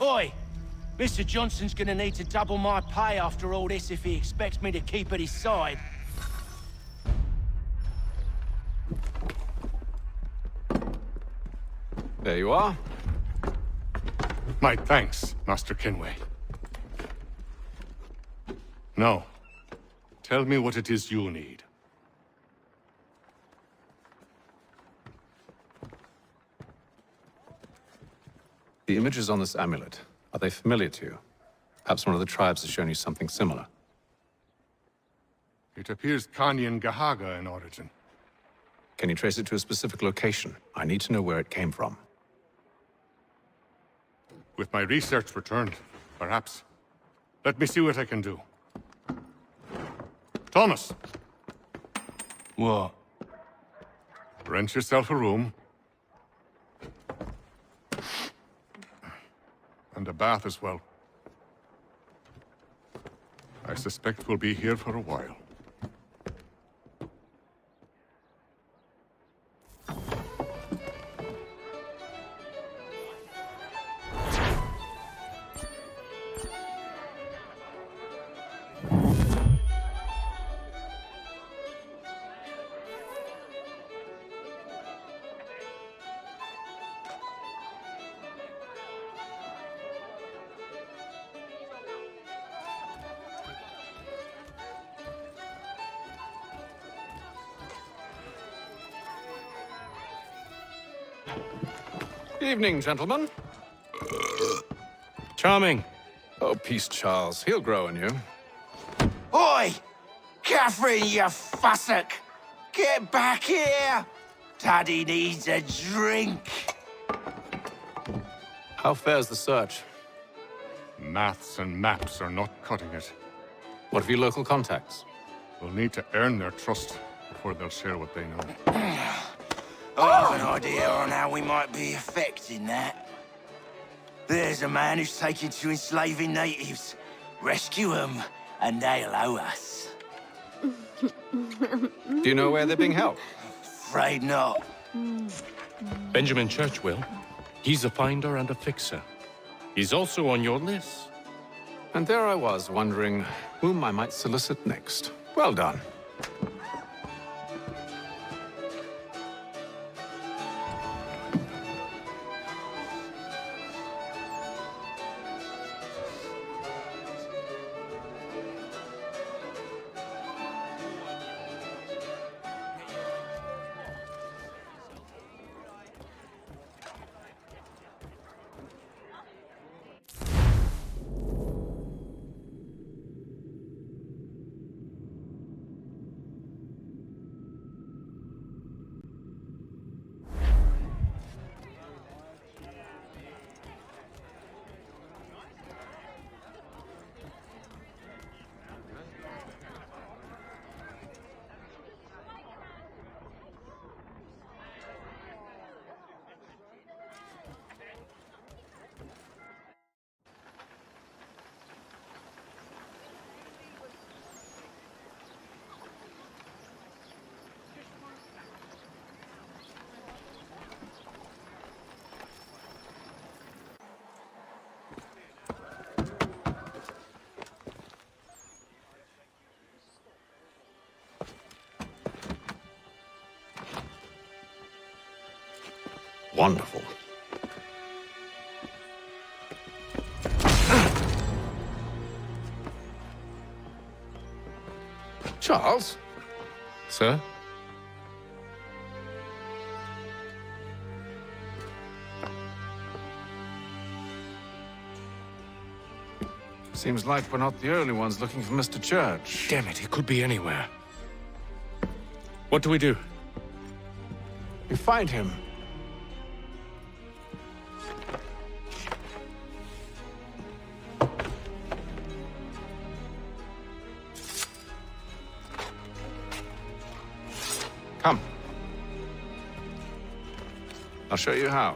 Oi! Mr. Johnson's gonna need to double my pay after all this if he expects me to keep at his side.
There you are.
My thanks, Master Kenway. Now, tell me what it is you need.
The images on this amulet, are they familiar to you? Perhaps one of the tribes has shown you something similar.
It appears Kanyan Gahaga in origin.
Can you trace it to a specific location? I need to know where it came from.
With my research returned, perhaps. Let me see what I can do. Thomas!
What?
Rent yourself a room. And a bath as well. I suspect we'll be here for a while.
Evening, gentlemen.
Charming.
Oh, peace, Charles. He'll grow on you.
Oi! Catherine, you fussock! Get back here! Daddy needs a drink!
How fares the search?
Maths and maps are not cutting it.
What of your local contacts?
We'll need to earn their trust before they'll share what they know.
I have an idea on how we might be affecting that. There's a man who's taken to enslaving natives. Rescue them, and they'll owe us.
Do you know where they're being held?
Afraid not.
Benjamin Churchwill. He's a finder and a fixer. He's also on your list.
And there I was, wondering whom I might solicit next. Well done. Wonderful. Charles?
Sir?
Seems like we're not the only ones looking for Mr. Church.
Damn it, he could be anywhere. What do we do?
We find him. Come. I'll show you how.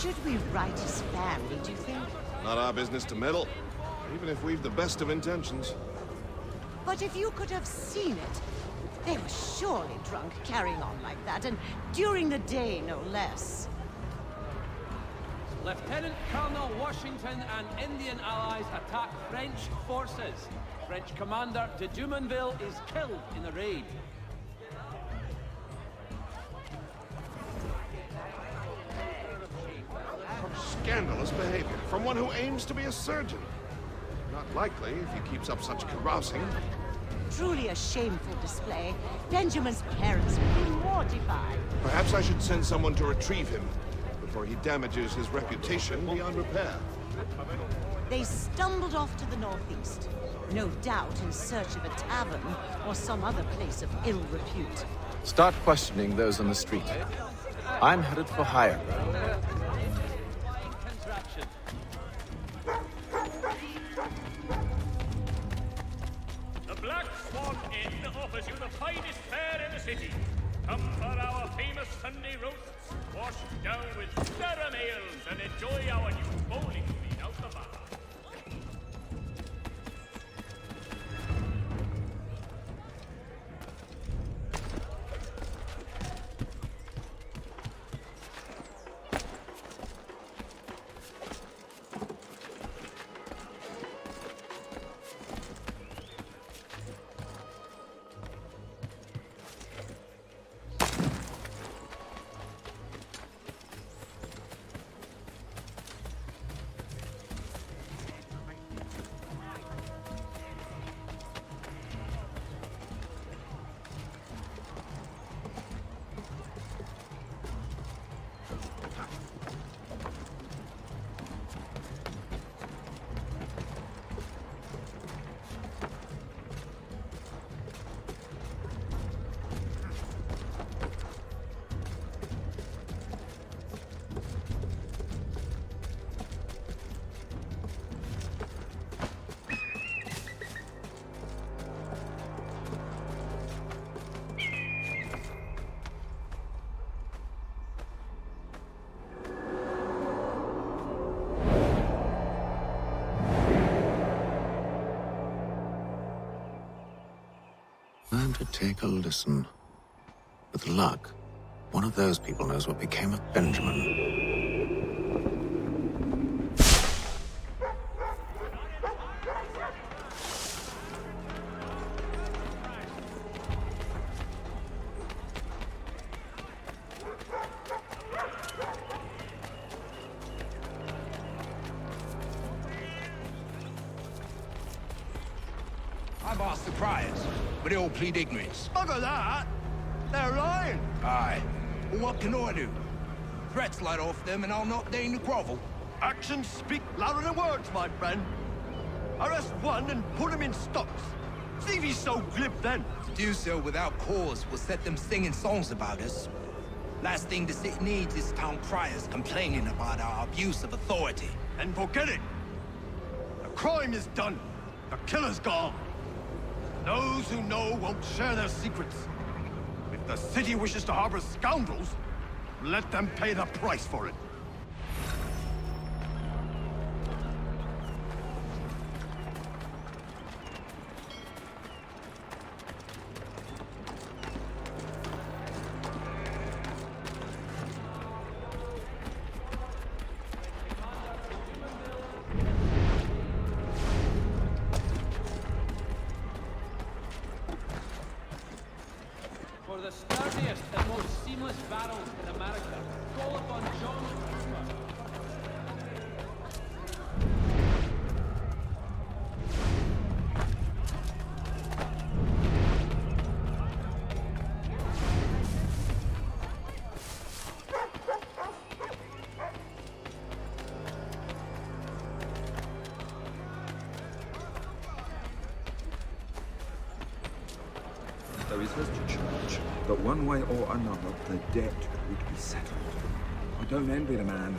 Should we write his family, do you think?
Not our business to meddle, even if we've the best of intentions.
But if you could have seen it, they were surely drunk carrying on like that, and during the day, no less.
Lieutenant Colonel Washington and Indian allies attack French forces. French commander de Dumanville is killed in the raid.
Scandalous behavior from one who aims to be a surgeon. Not likely if he keeps up such carousing.
Truly a shameful display. Benjamin's parents will be mortified.
Perhaps I should send someone to retrieve him before he damages his reputation beyond repair.
They stumbled off to the northeast, no doubt in search of a tavern or some other place of ill repute.
Start questioning those on the street. I'm headed for higher ground.
The Black Swan Inn offers you the finest fare in the city. Come for our famous Sunday roasts, washed down with stirrum ales, and enjoy our new bowling green out the bar.
Time to take a listen. With luck, one of those people knows what became of Benjamin.
I've asked the criers, but they all plead ignorance.
Bugger that! They're lying!
Aye. Well, what can I do? Threats light off them and I'll not deign to grovel.
Actions speak louder than words, my friend. Arrest one and put him in stocks. See if he's so glib then.
To do so without cause will set them singing songs about us. Last thing the city needs is town criers complaining about our abuse of authority.
And forget it! The crime is done. The killer's gone. Those who know won't share their secrets. If the city wishes to harbor scoundrels, let them pay the price for it.
For the sturdiest and most seamless battles in America, call upon John Cooper.
There is less to charge, but one way or another, the debt would be settled. I don't envy the man.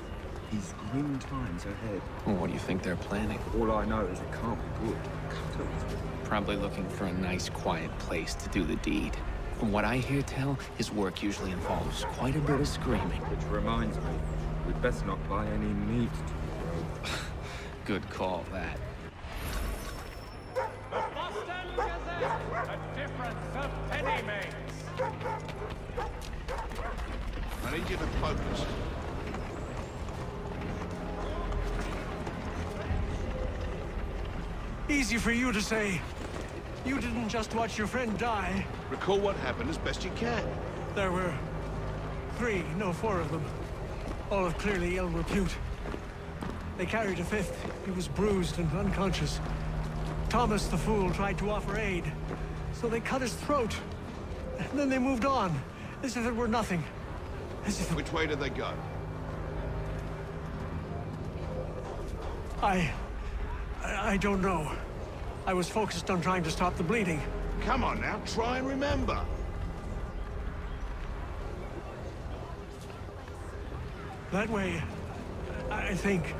He's grim times ahead.
Well, what do you think they're planning?
All I know is it can't be good. Cutters.
Probably looking for a nice, quiet place to do the deed. From what I hear tell, his work usually involves quite a bit of screaming.
Which reminds me, We'd best not buy any meat to the road.
Good call, that.
The Boston Gazette, a difference of penny makes.
I need you to focus.
Easy for you to say. You didn't just watch your friend die.
Recall what happened as best you can.
There were 3, no 4 of them. All of clearly ill repute. They carried a 5th. He was bruised and unconscious. Thomas the fool tried to offer aid, so they cut his throat. And then they moved on, as if it were nothing. As if...
Which way did they go?
I don't know. I was focused on trying to stop the bleeding.
Come on now, try and remember.
That way, I think.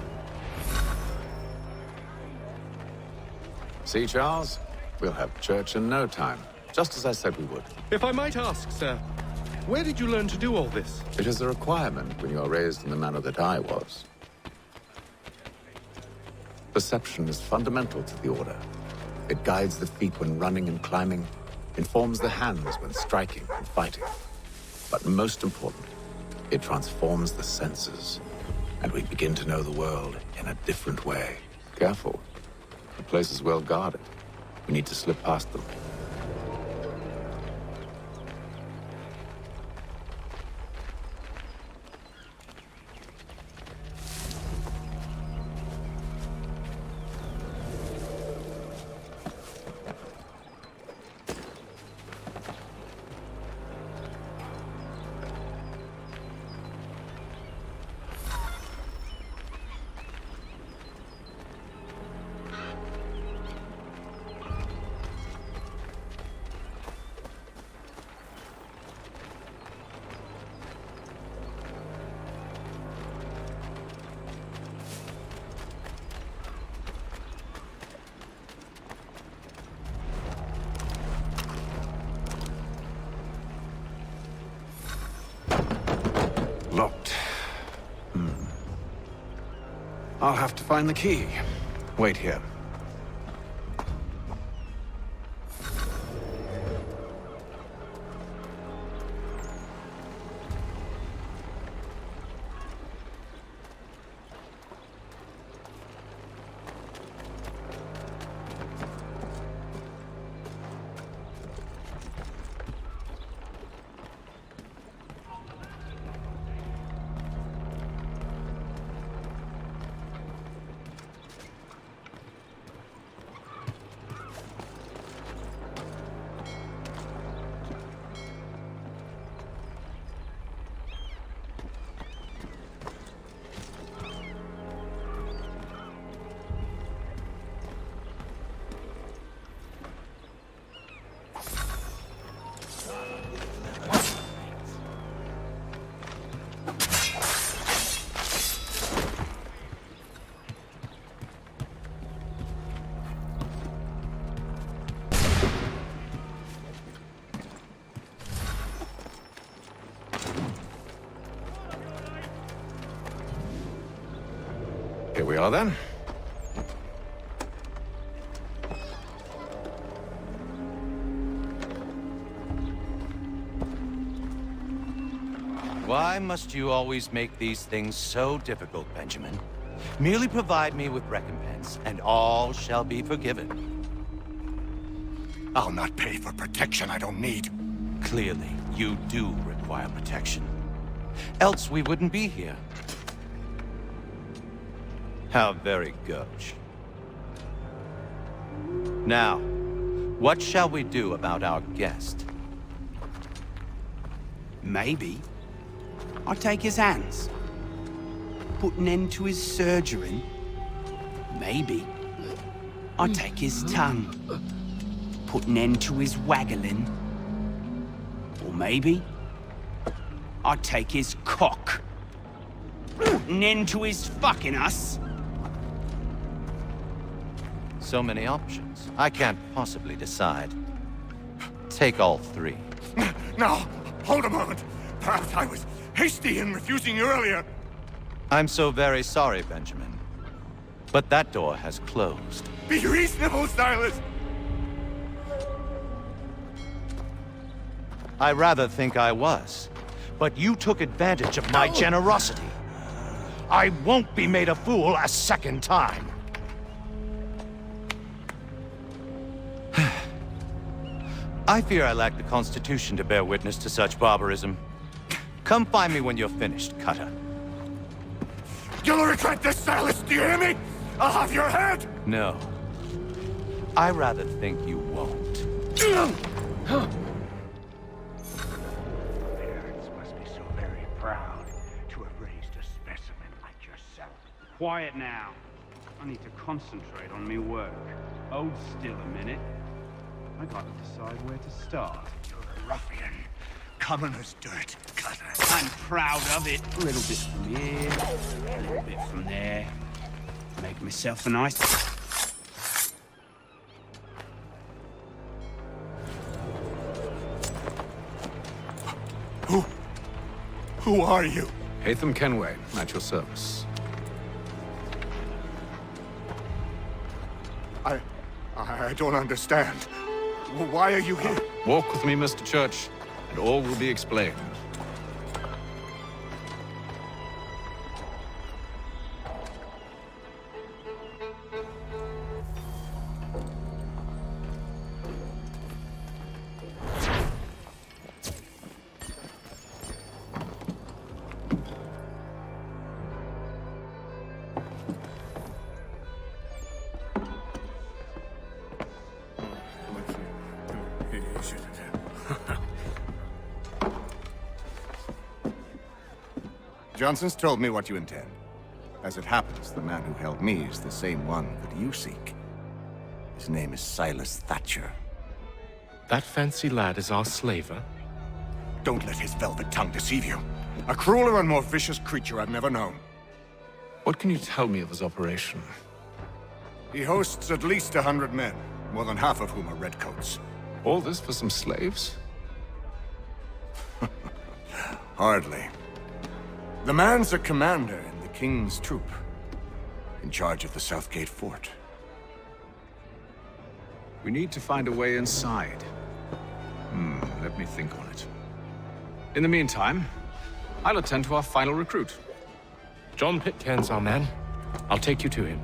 See, Charles? We'll have church in no time, just as I said we would.
If I might ask, sir, where did you learn to do all this?
It is a requirement when you are raised in the manner that I was. Perception is fundamental to the Order. It guides the feet when running and climbing, informs the hands when striking and fighting. But most important, it transforms the senses, and we begin to know the world in a different way. Careful. The place is well guarded. We need to slip past them. Locked. I'll have to find the key. Wait here. Here we are, then.
Why must you always make these things so difficult, Benjamin? Merely provide me with recompense, and all shall be forgiven.
I'll not pay for protection I don't need.
Clearly, you do require protection. Else we wouldn't be here. How very gauche. Now, what shall we do about our guest?
Maybe I'll take his hands. Put an end to his surgery. Maybe I'll take his tongue. Put an end to his waggling. Or maybe I'll take his cock. Put an end to his fucking us.
So many options. I can't possibly decide. Take all 3.
Now, hold a moment. Perhaps I was hasty in refusing you earlier.
I'm so very sorry, Benjamin. But that door has closed.
Be reasonable, Silas!
I rather think I was. But you took advantage of my generosity. I won't be made a fool a second time. I fear I lack the constitution to bear witness to such barbarism. Come find me when you're finished, Cutter.
You'll regret this, Silas, do you hear me? I'll have your head!
No. I rather think you won't.
Parents must be so very proud to have raised a specimen like yourself.
Quiet now. I need to concentrate on me work. Hold still a minute. I gotta decide where to start.
You're a ruffian. Common as dirt, Cutter.
I'm proud of it. A little bit from here, a little bit from there. Make myself a nice...
Who are you?
Hatham Kenway, at your service.
I don't understand. Why are you here?
Walk with me, Mr. Church, and all will be explained.
Johnson's told me what you intend. As it happens, the man who held me is the same one that you seek. His name is Silas Thatcher.
That fancy lad is our slaver?
Don't let his velvet tongue deceive you. A crueler and more vicious creature I've never known.
What can you tell me of his operation?
He hosts at least 100 men, more than half of whom are redcoats.
All this for some slaves?
Hardly. The man's a commander in the King's troop, in charge of the Southgate Fort.
We need to find a way inside. Let me think on it. In the meantime, I'll attend to our final recruit.
John Pitcairn's our man. I'll take you to him.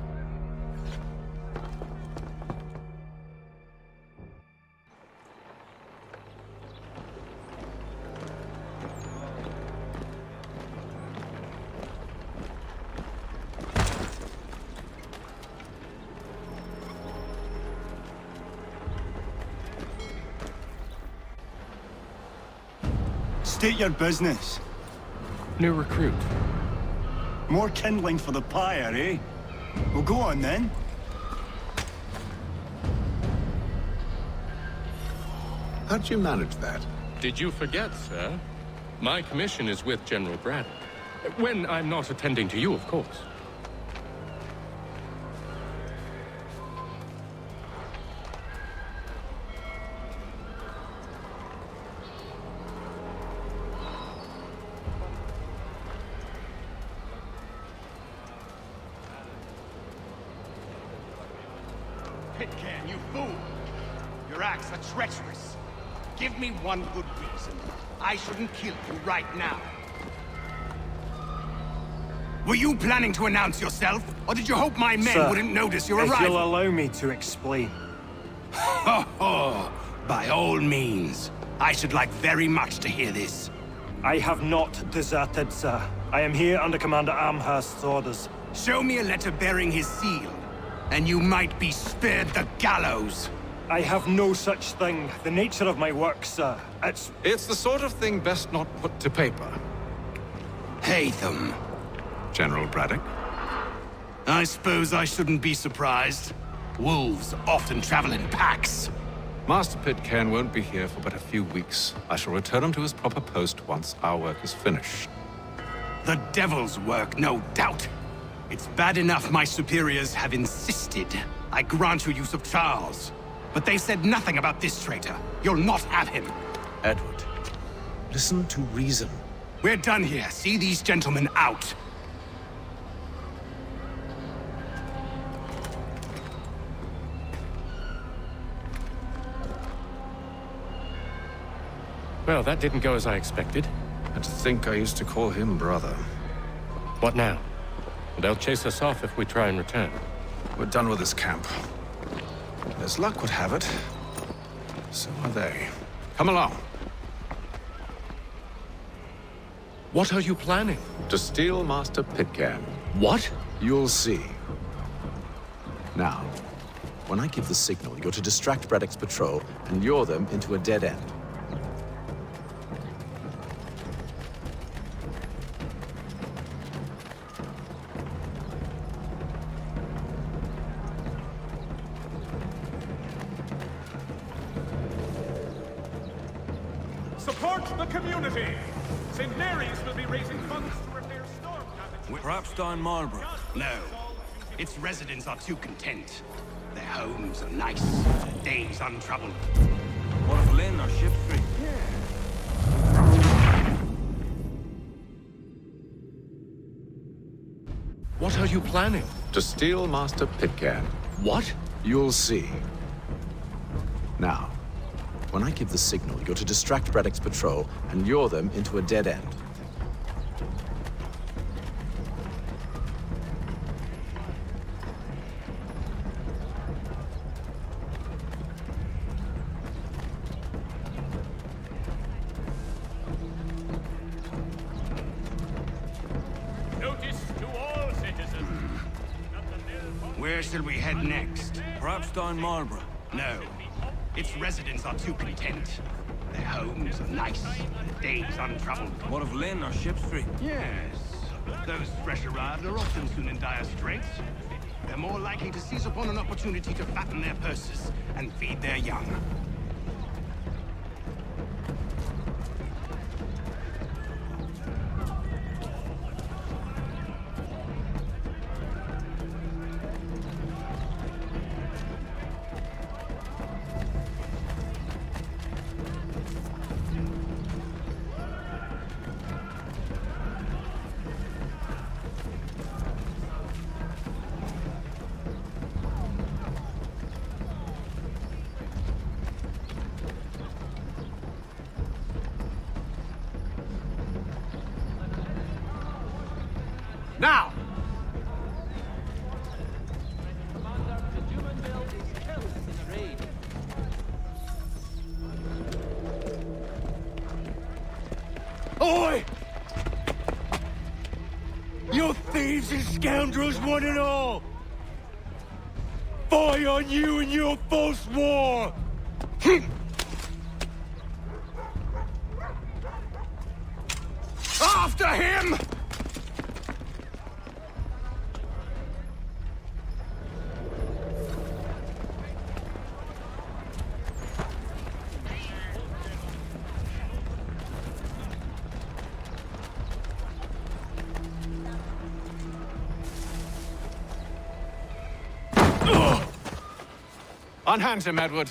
State your business.
New recruit.
More kindling for the pyre, eh? Well, go on then.
How'd you manage that?
Did you forget, sir? My commission is with General Braddock. When I'm not attending to you, of course.
Pitcairn, you fool! Your acts are treacherous. Give me one good reason. I shouldn't kill you right now. Were you planning to announce yourself? Or did you hope my men wouldn't notice your arrival?
If you'll allow me to explain.
Oh, by all means. I should like very much to hear this.
I have not deserted, sir. I am here under Commander Amherst's orders.
Show me a letter bearing his seal, and you might be spared the gallows.
I have no such thing. The nature of my work, sir,
It's the sort of thing best not put to paper.
Hatham.
General Braddock?
I suppose I shouldn't be surprised. Wolves often travel in packs.
Master Pitcairn won't be here for but a few weeks. I shall return him to his proper post once our work is finished.
The devil's work, no doubt. It's bad enough my superiors have insisted I grant you use of Charles. But they said nothing about this traitor. You'll not have him.
Edward, listen to reason.
We're done here. See these gentlemen out.
Well, that didn't go as I expected.
And to think I used to call him brother.
What now? They'll chase us off if we try and return.
We're done with this camp. As luck would have it, so are they. Come along.
What are you planning?
To steal Master Pitcairn.
What?
You'll see. Now, when I give the signal, you're to distract Braddock's patrol and lure them into a dead end.
Support the community! St. Mary's will be raising funds to repair storm damage.
Perhaps down Marlborough? No. Its residents are too content. Their homes are nice, days untroubled.
What of Lynn or Ship Street?
What are you planning?
To steal Master Pitcairn.
What?
You'll see. Now, when I give the signal, you're to distract Braddock's patrol and lure them into a dead end.
Notice to all citizens.
Where shall we head next?
Perhaps down Marlborough?
No. Its residents are too content. Their homes are nice, days untroubled.
What of Lynn or Ship Street?
Yes. Those fresh arrived are often soon in dire straits. They're more likely to seize upon an opportunity to fatten their purses and feed their young. Now!
Commander Dejumanville is killed in the raid.
Oi! You thieves and scoundrels, one and all! Fire on you and your false war!
After him!
Unhand him, Edward.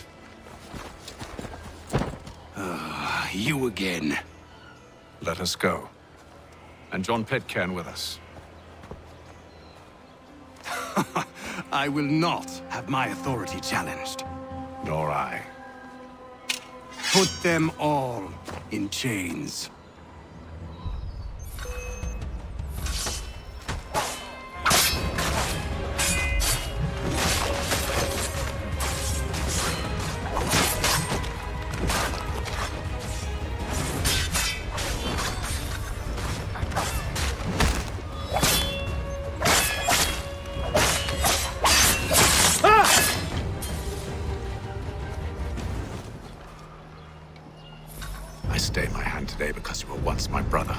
You again.
Let us go. And John Pitcairn with us.
I will not have my authority challenged.
Nor I.
Put them all in chains.
I stay my hand today because you were once my brother,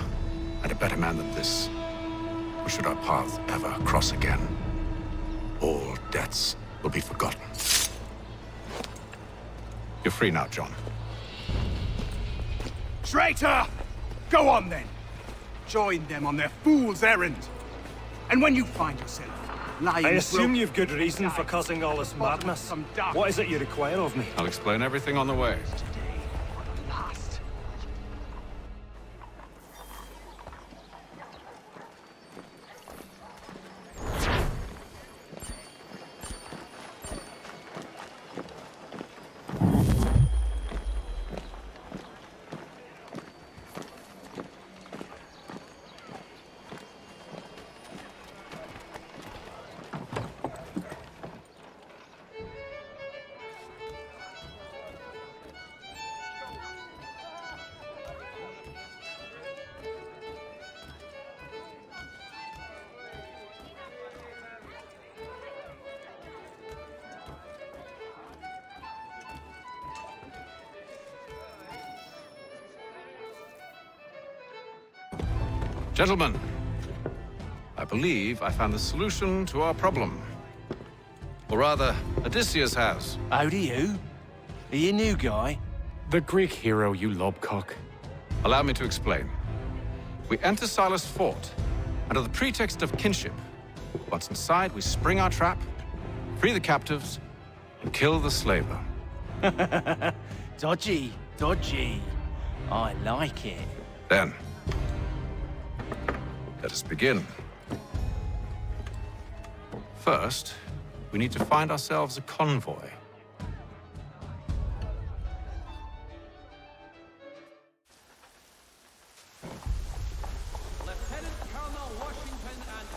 and a better man than this. Or should our paths ever cross again, all debts will be forgotten. You're free now, John.
Traitor! Go on then! Join them on their fool's errand! And when you find yourself lying...
I assume you've good reason for causing all this madness. What is it you require of me?
I'll explain everything on the way. Gentlemen, I believe I found the solution to our problem. Or rather, Odysseus has.
How do you? Are you a new guy?
The Greek hero, you lobcock.
Allow me to explain. We enter Silas' fort, under the pretext of kinship. Once inside, we spring our trap, free the captives, and kill the slaver.
Dodgy, dodgy. I like it.
Then, let us begin. First, we need to find ourselves a convoy.
Lieutenant Colonel Washington and...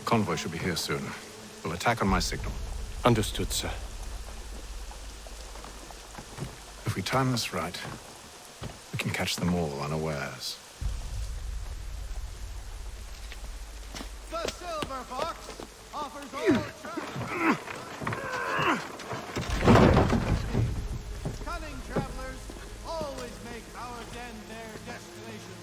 Convoy should be here soon. We'll attack on my signal.
Understood, sir.
If we time this right, we can catch them all unawares.
The Silver Fox offers all cunning travelers always make our den their destination.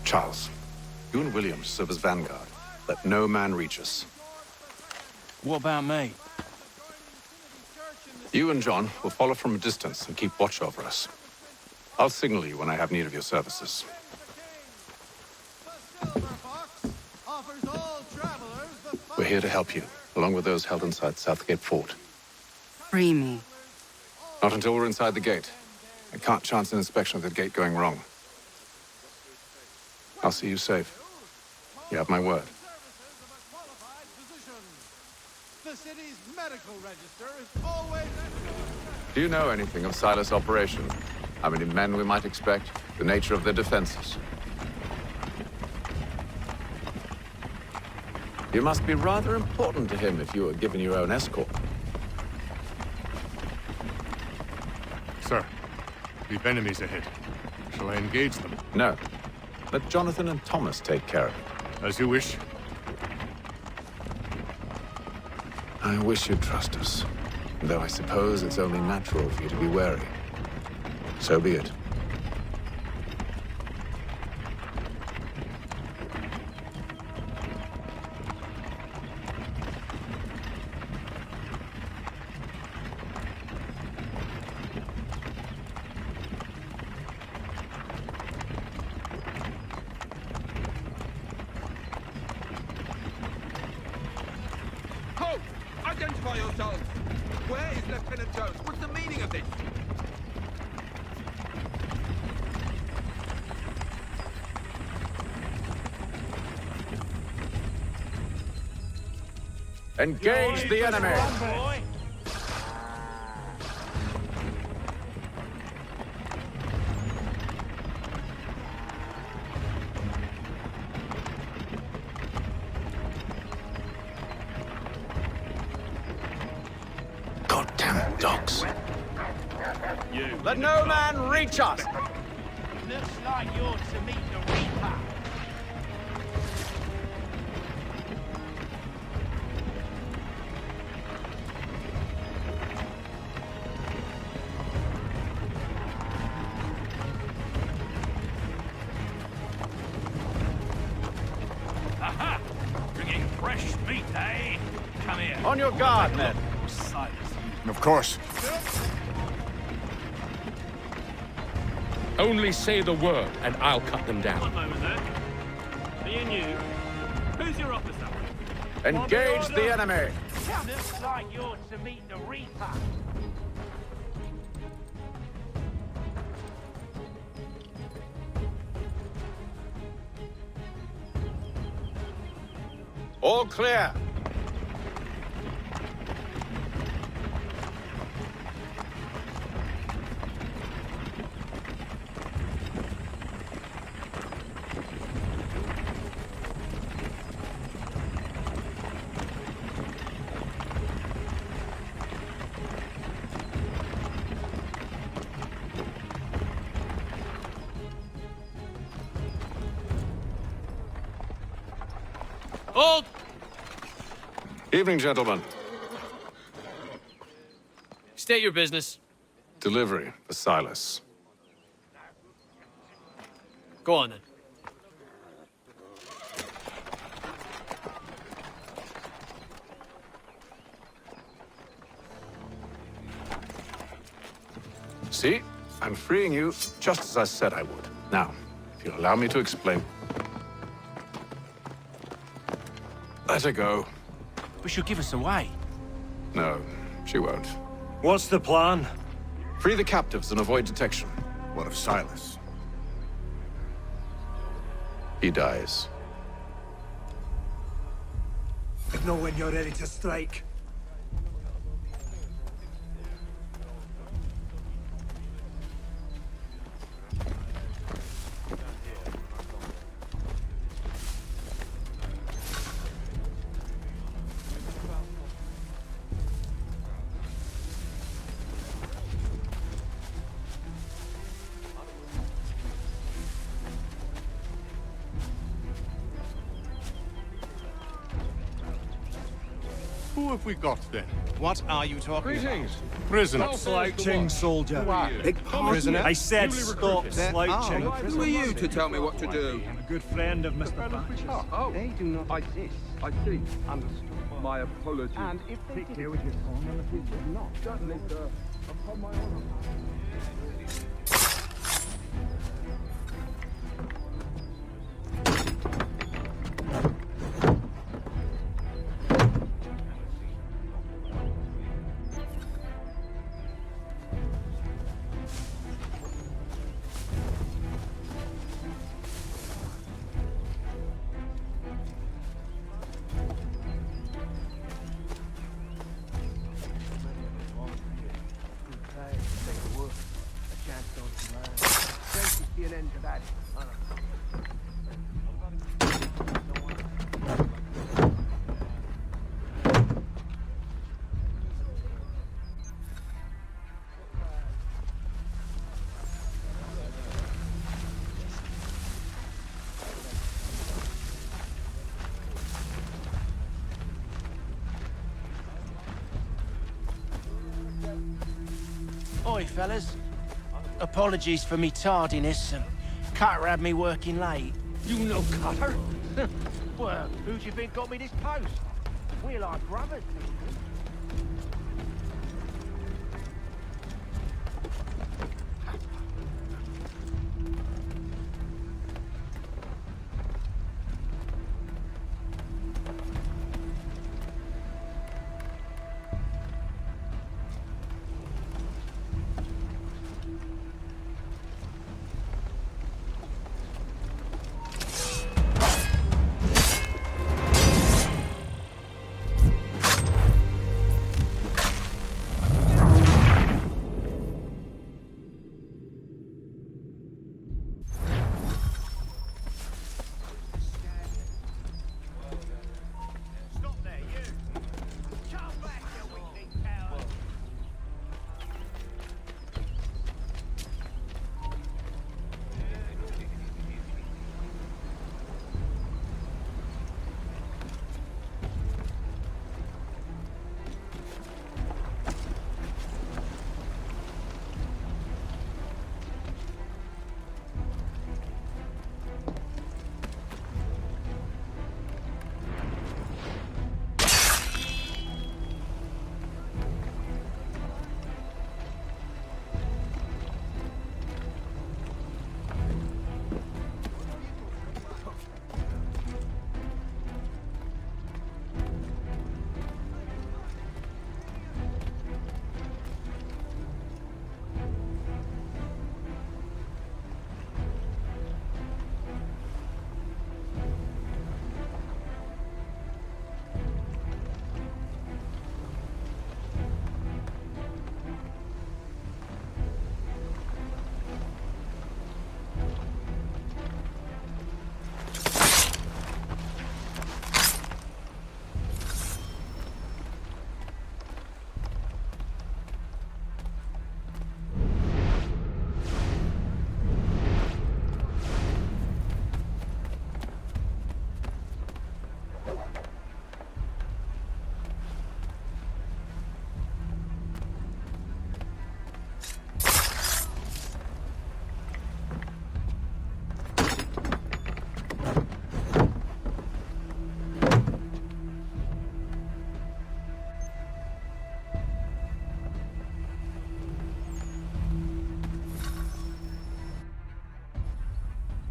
Charles, you and William serve as vanguard. Let no man reach us.
What about me?
You and John will follow from a distance and keep watch over us. I'll signal you when I have need of your services. We're here to help you, along with those held inside Southgate Fort.
Free me.
Not until we're inside the gate. I can't chance an inspection of the gate going wrong. I'll see you safe. You have my word.
The city's medical register is always at...
Do you know anything of Silas' operation? How many men we might expect? The nature of their defenses? You must be rather important to him if you were given your own escort.
Sir, we've enemies ahead. Shall I engage them?
No. Let Jonathan and Thomas take care of it.
As you wish.
I wish you'd trust us. Though I suppose it's only natural for you to be wary. So be it.
Ho! I
Identify yourselves! Where is Lieutenant Jones? What's the meaning of this?
Engage the enemy!
Goddamn dogs.
Let no man reach us!
Looks like you're to meet the Reaper.
Aha! Bringing fresh meat, eh? Come here.
On your guard, men.
Silence.
Of course.
Only say the word, and I'll cut them down.
One moment there. Me and you. Who's your officer?
Engage the enemy!
Looks like you're to meet the Reaper.
All clear.
Hold!
Evening, gentlemen.
State your business.
Delivery for Silas.
Go on, then.
See? I'm freeing you just as I said I would. Now, if you'll allow me to explain. Let her go.
But she'll give us away.
No, she won't.
What's the plan?
Free the captives and avoid detection.
What of Silas?
He dies.
I know when you're ready to strike.
Who have we got then? What are you talking
Greetings.
about? Prisoner.
Slouching, soldier.
Big prisoner.
I said stop
There
slouching.
are
Who are you to tell me what to do?
I'm a good friend of Mr. Thatcher's.
Oh, they do not exist. I see. Understood. My apologies.
And if they take care with your phone and if they did not,
Certainly, sir. Upon my honor.
Oi, fellas. Apologies for me tardiness. Cutter had me working late.
You know Cutter?
Well, who do you think got me this post? We're like brothers.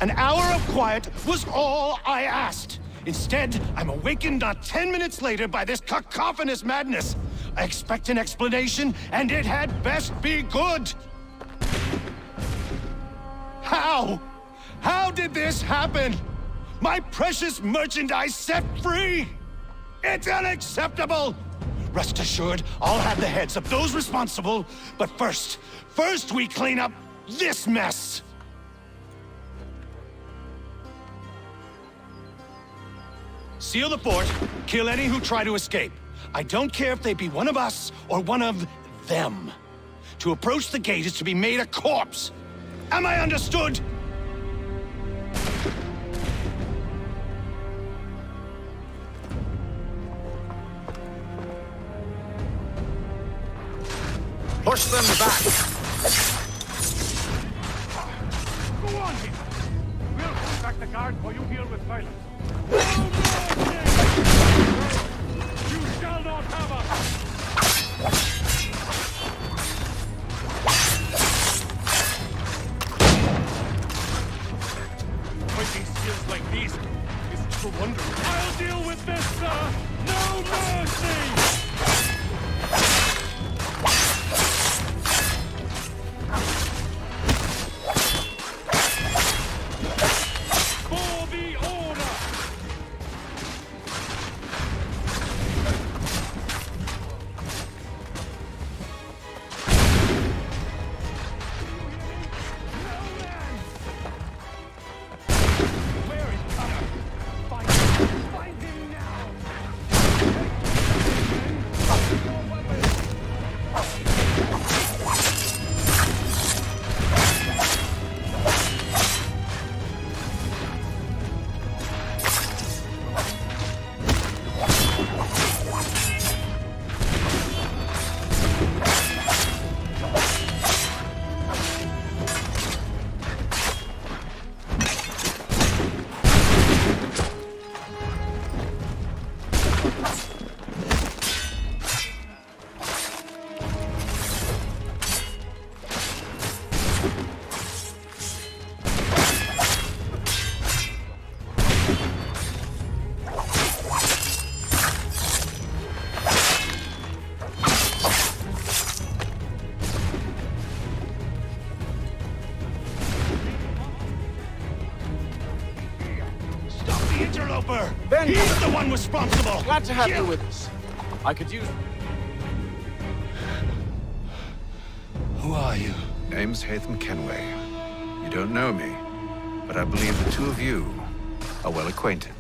An hour of quiet was all I asked. Instead, I'm awakened not 10 minutes later by this cacophonous madness. I expect an explanation, and it had best be good. How? How did this happen? My precious merchandise set free? It's unacceptable! Rest assured, I'll have the heads of those responsible, but first we clean up this mess! Seal the fort, kill any who try to escape. I don't care if they be one of us or one of them. To approach the gate is to be made a corpse. Am I understood?
Push them back!
Go on here! We'll push back the guard while you deal with violence. You shall not have us! Fighting skills like these is to wonder. I'll deal with this, sir! No mercy!
He's the one responsible!
Glad to have you with us. I could use...
Who are you?
Name's Hatham Kenway. You don't know me, but I believe the two of you are well acquainted.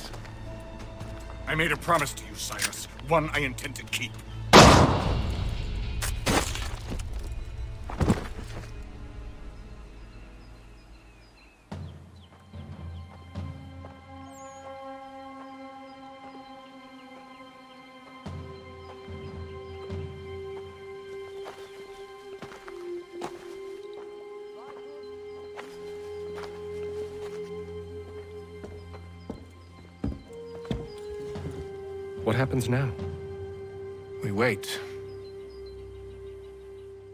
I made a promise to you, Cyrus. One I intend to keep.
What happens now?
We wait.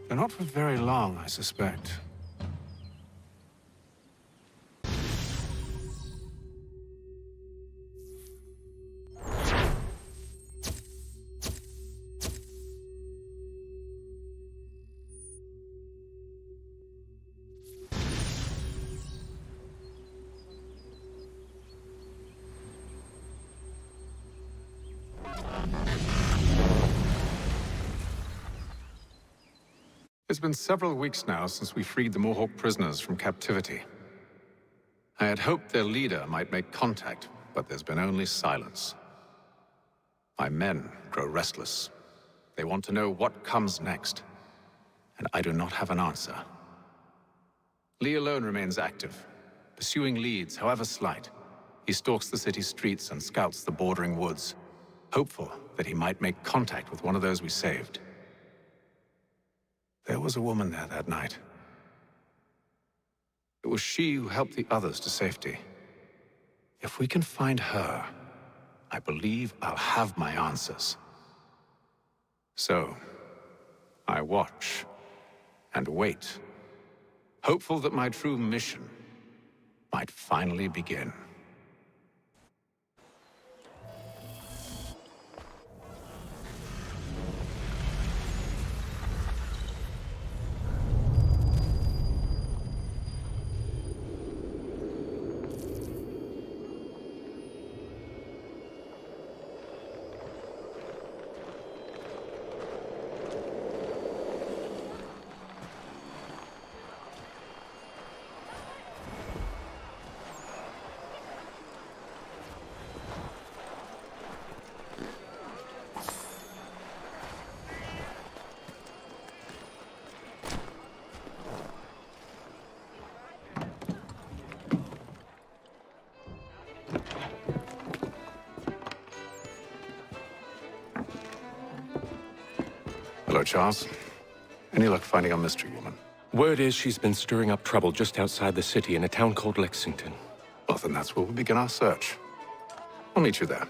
But not for very long, I suspect. It's been several weeks now since we freed the Mohawk prisoners from captivity. I had hoped their leader might make contact, but there's been only silence. My men grow restless. They want to know what comes next, and I do not have an answer. Lee alone remains active, pursuing leads, however slight. He stalks the city streets and scouts the bordering woods, hopeful that he might make contact with one of those we saved. There was a woman there that night. It was she who helped the others to safety. If we can find her, I believe I'll have my answers. So, I watch and wait, hopeful that my true mission might finally begin. Hello, Charles. Any luck finding our mystery woman?
Word is she's been stirring up trouble just outside the city in a town called Lexington.
Well, then that's where we'll begin our search. I'll meet you there.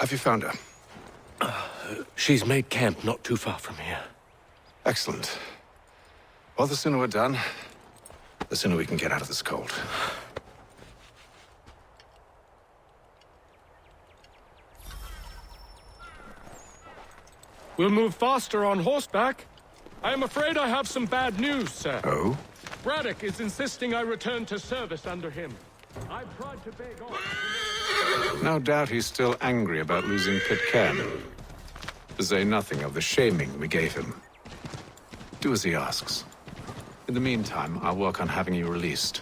Have you found her?
She's made camp not too far from here.
Excellent. Well, the sooner we're done, the sooner we can get out of this cold.
We'll move faster on horseback. I am afraid I have some bad news, sir.
Oh?
Braddock is insisting I return to service under him. I've tried to beg off.
No doubt he's still angry about losing Pitcairn. To say nothing of the shaming we gave him. Do as he asks. In the meantime, I'll work on having you released.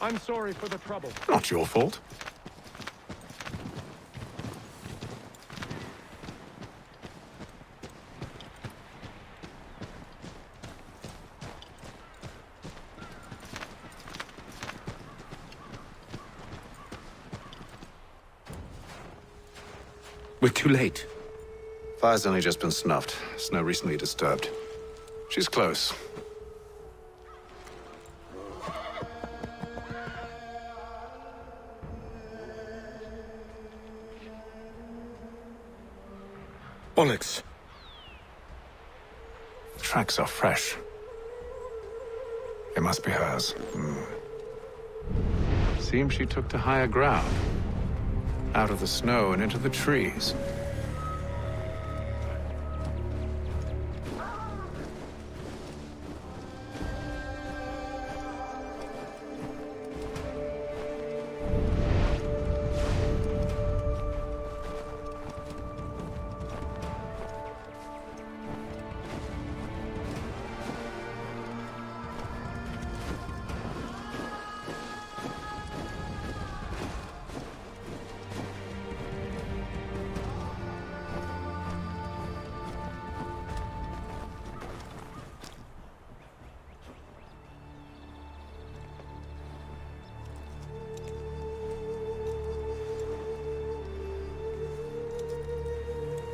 I'm sorry for the trouble.
Not your fault.
We're too late.
Fire's only just been snuffed. Snow recently disturbed. She's close.
Bollocks.
The tracks are fresh. It must be hers. Seems she took to higher ground. Out of the snow and into the trees.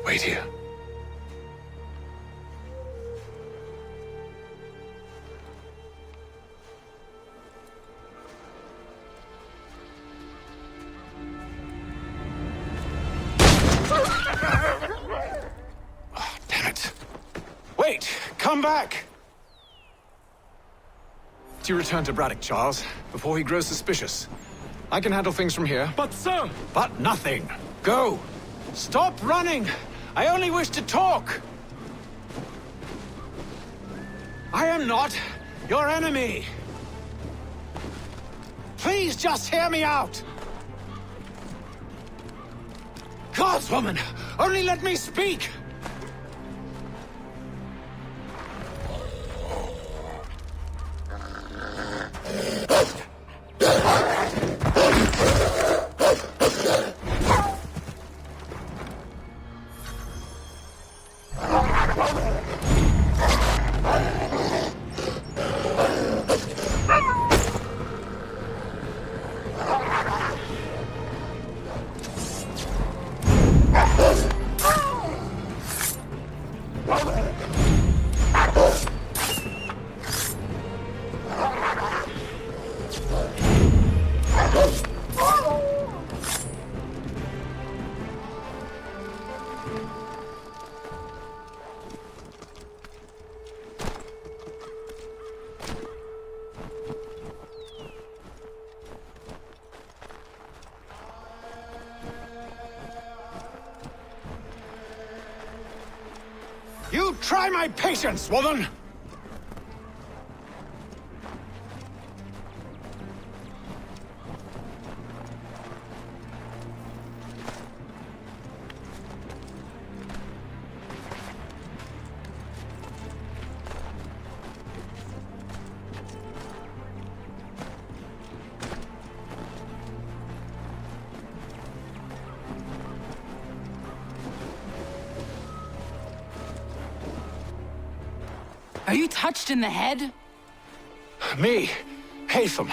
Wait here. Oh, damn it. Wait! Come back! Do you return to Braddock, Charles, before he grows suspicious? I can handle things from here.
But sir!
But nothing. Go! Stop running! I only wish to talk! I am not your enemy! Please just hear me out! Gods, woman! Only let me speak! You try my patience, woman!
Are you touched in the head?
Me, Haytham.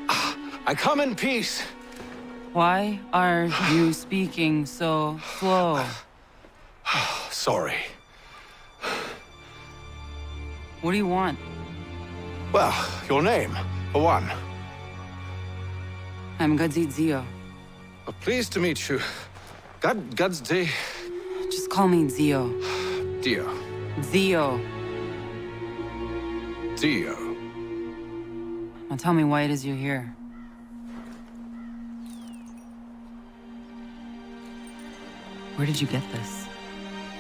I come in peace.
Why are you speaking so slow?
Sorry.
What do you want?
Well, your name, for one.
I'm Gadzid Zio.
Pleased to meet you. God's day.
Just call me Zio.
Dio.
Zio.
Dio.
Now tell me why it is you're here. Where did you get this?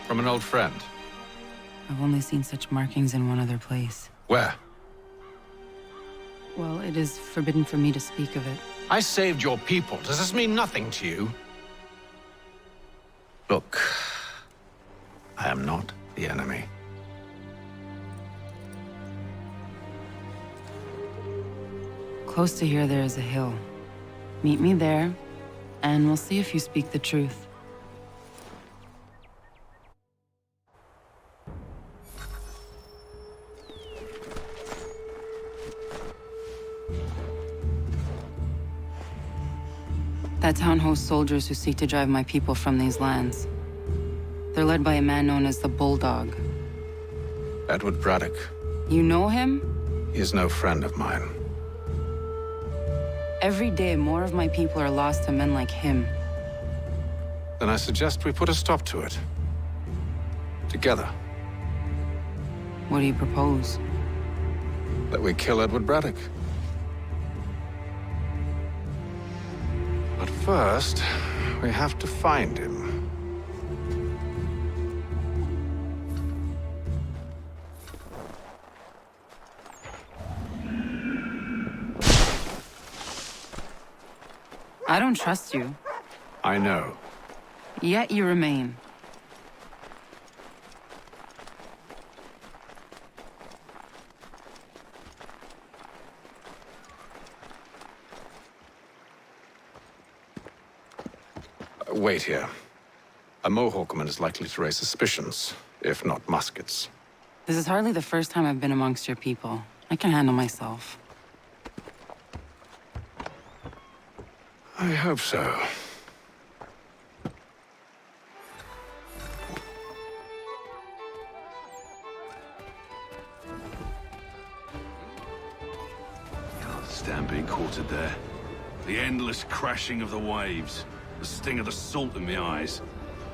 From an old friend.
I've only seen such markings in one other place.
Where?
Well, it is forbidden for me to speak of it.
I saved your people. Does this mean nothing to you?
Look, I am not the enemy.
Close to here, there is a hill. Meet me there, and we'll see if you speak the truth. That town hosts soldiers who seek to drive my people from these lands. They're led by a man known as the Bulldog.
Edward Braddock.
You know him?
He is no friend of mine.
Every day, more of my people are lost to men like him.
Then I suggest we put a stop to it. Together.
What do you propose?
That we kill Edward Braddock. But first, we have to find him.
I don't trust you.
I know.
Yet you remain.
Wait here. A Mohawkman is likely to raise suspicions, if not muskets.
This is hardly the first time I've been amongst your people. I can handle myself.
I hope so.
Stand being quartered there. The endless crashing of the waves. The sting of the salt in my eyes.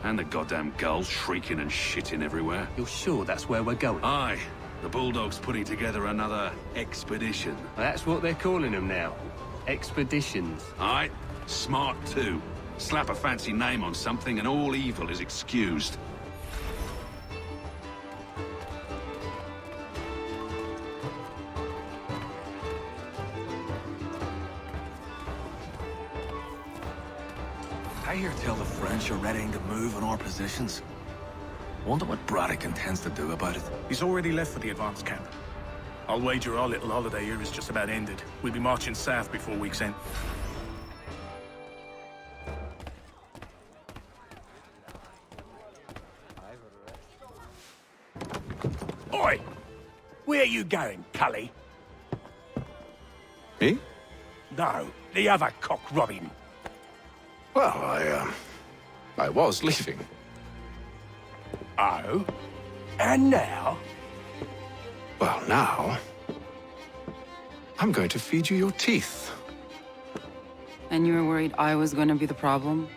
And the goddamn gulls shrieking and shitting everywhere.
You're sure that's where we're going?
Aye. The Bulldog's putting together another expedition.
Well, that's what they're calling them now. Expeditions.
Aye. Smart too. Slap a fancy name on something and all evil is excused.
I hear tell the French are readying to move on our positions. Wonder what Braddock intends to do about it.
He's already left for the advance camp. I'll wager our little holiday here is just about ended. We'll be marching south before week's end.
Oi! Where you going, Cully?
Me?
No, the other cock robin.
Well, I was leaving.
Oh? And now?
Well, now... I'm going to feed you your teeth.
And you were worried I was going to be the problem?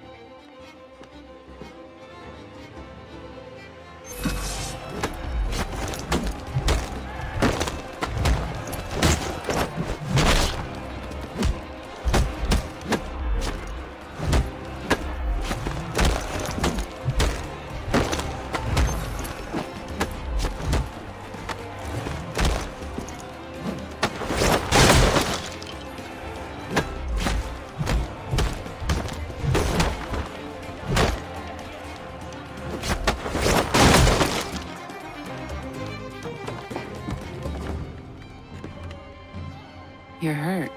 You're hurt.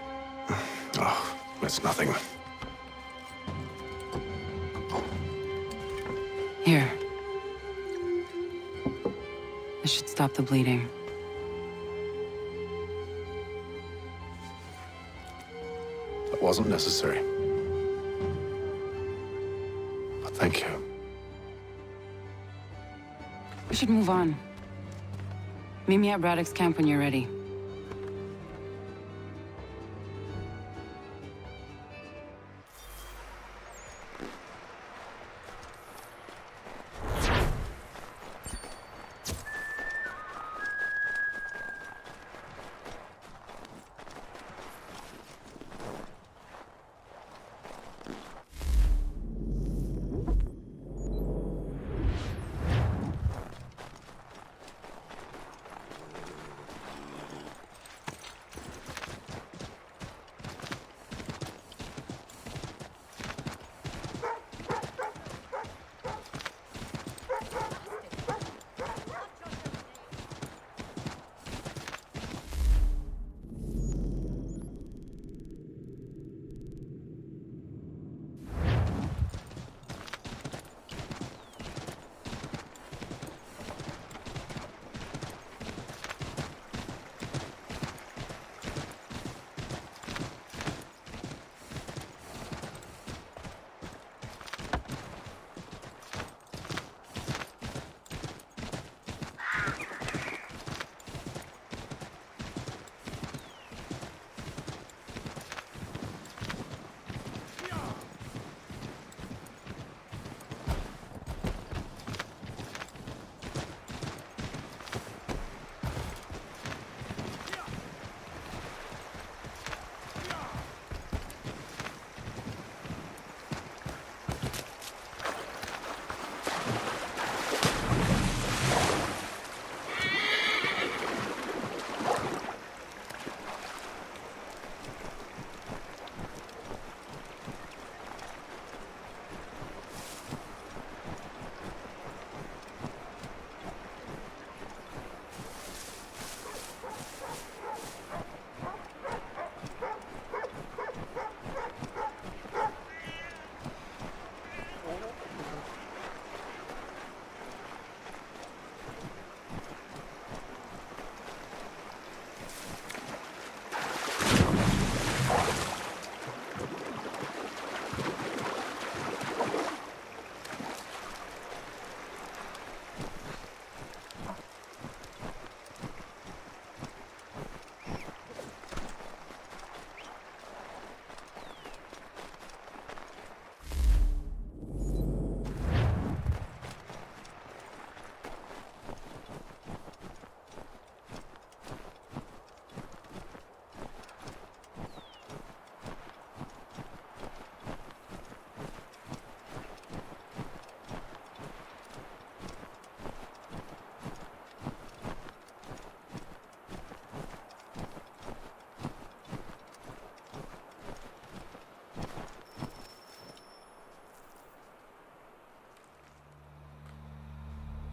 Oh, it's nothing.
Here. This should stop the bleeding.
That wasn't necessary. But thank you.
We should move on. Meet me at Braddock's camp when you're ready.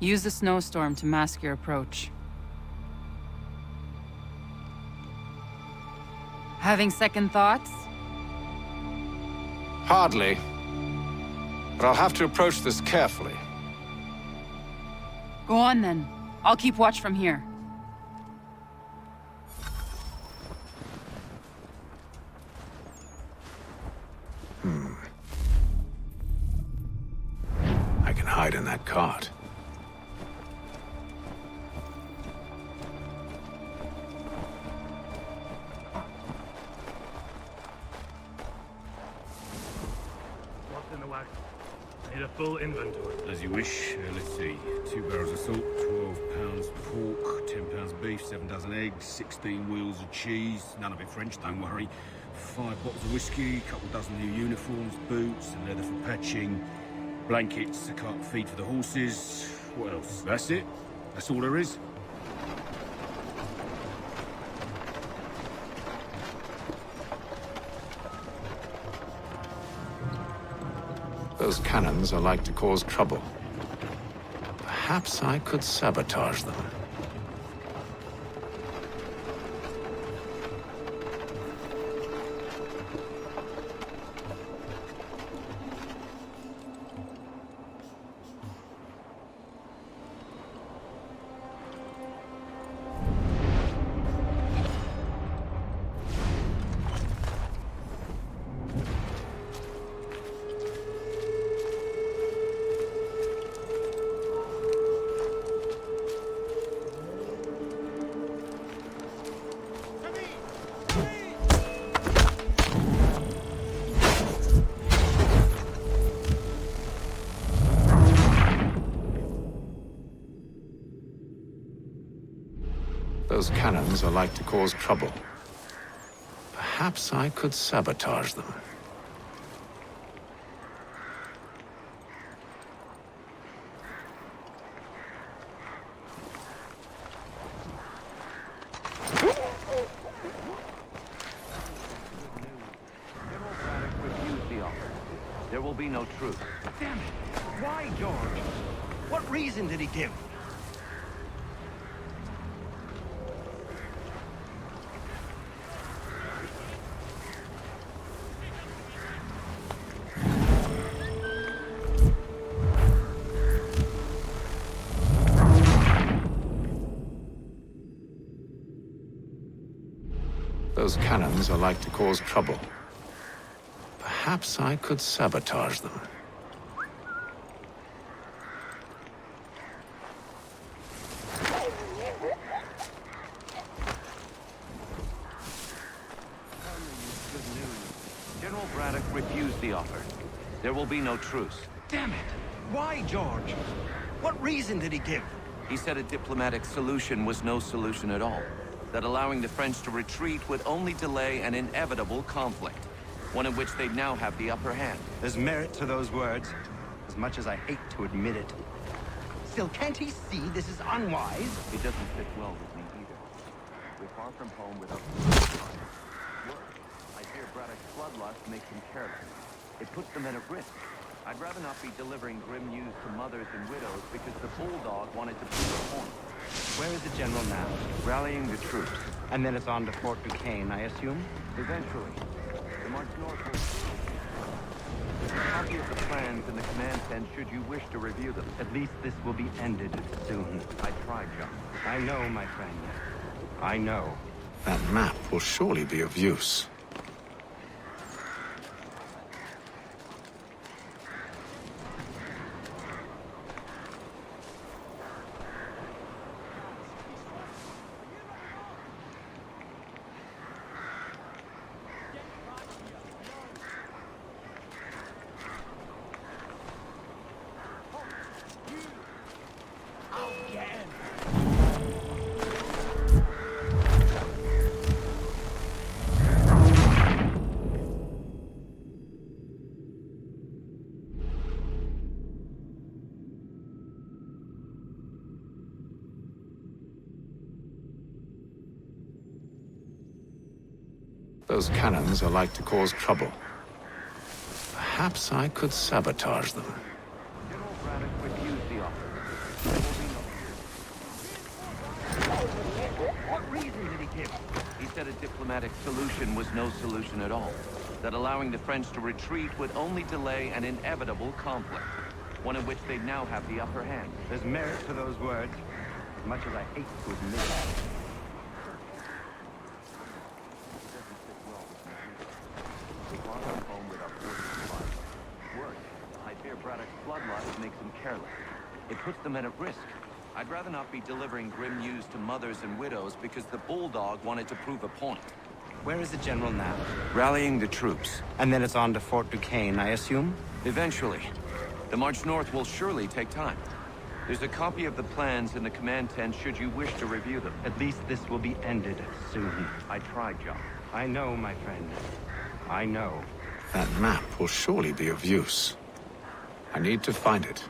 Use the snowstorm to mask your approach. Having second thoughts?
Hardly. But I'll have to approach this carefully.
Go on then. I'll keep watch from here.
I can hide in that cart.
What's in the wagon? I need a full inventory.
As you wish. Let's see. 2 barrels of salt, 12 pounds pork, 10 pounds beef, 7 dozen eggs, 16 wheels of cheese. None of it French, don't worry. 5 bottles of whiskey, a couple dozen new uniforms, boots, and leather for patching, blankets, a cart feed for the horses. What else? That's it. That's all there is.
Those cannons are like to cause trouble. Perhaps I could sabotage them. Those cannons are like to cause trouble. Perhaps I could sabotage them.
There will be no truce.
Damn it! Why, George? What reason did he give?
Those cannons are like to cause trouble. Perhaps I could sabotage them.
General Braddock refused the offer. There will be no truce.
Damn it! Why, George? What reason did he give?
He said a diplomatic solution was no solution at all. That allowing the French to retreat would only delay an inevitable conflict. One in which they'd now have the upper hand.
There's merit to those words, as much as I hate to admit it. Still, can't he see this is unwise?
It doesn't fit well with me either. We're far from home without work. I hear Braddock's bloodlust makes him careless. It puts the men at risk. I'd rather not be delivering grim news to mothers and widows because the bulldog wanted to prove a point.
Where is the general now?
Rallying the troops.
And then it's on to Fort Duquesne, I assume?
Eventually. The march northward. There's a copy of the plans in the command tent should you wish to review them.
At least this will be ended soon.
I tried, John.
I know, my friend. I know.
That map will surely be of use. Those cannons are like to cause trouble. Perhaps I could sabotage them.
General Braddock refused the offer. a diplomatic solution was no solution at all. That allowing the French to retreat would only delay an inevitable conflict, one in which they'd now have the upper hand.
There's merit to those words, as much as I hate to admit it.
Bloodlust makes them careless. It puts the men at risk. I'd rather not be delivering grim news to mothers and widows because the Bulldog wanted to prove a point.
Where is the general now?
Rallying the troops.
And then it's on to Fort Duquesne, I assume?
Eventually. The march north will surely take time. There's a copy of the plans in the command tent should you wish to review them.
At least this will be ended soon.
I tried, John.
I know, my friend. I know.
That map will surely be of use. I need to find it.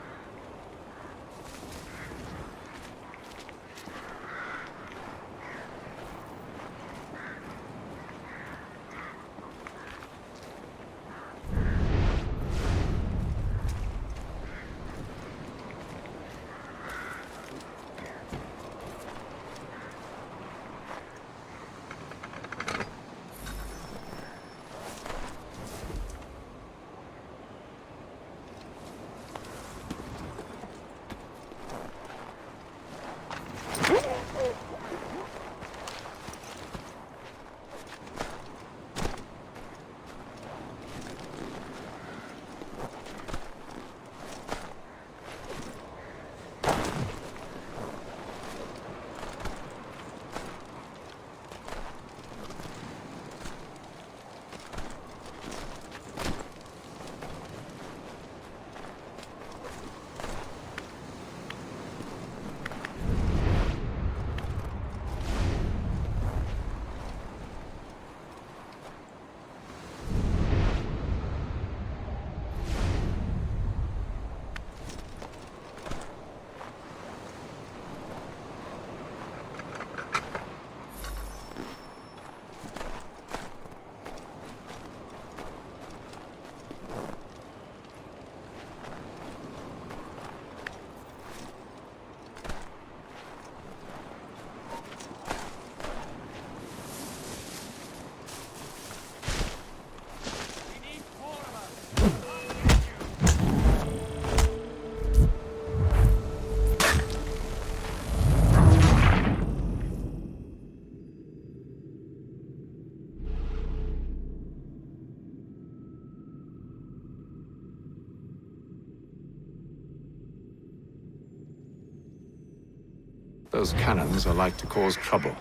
Those cannons are like to cause trouble.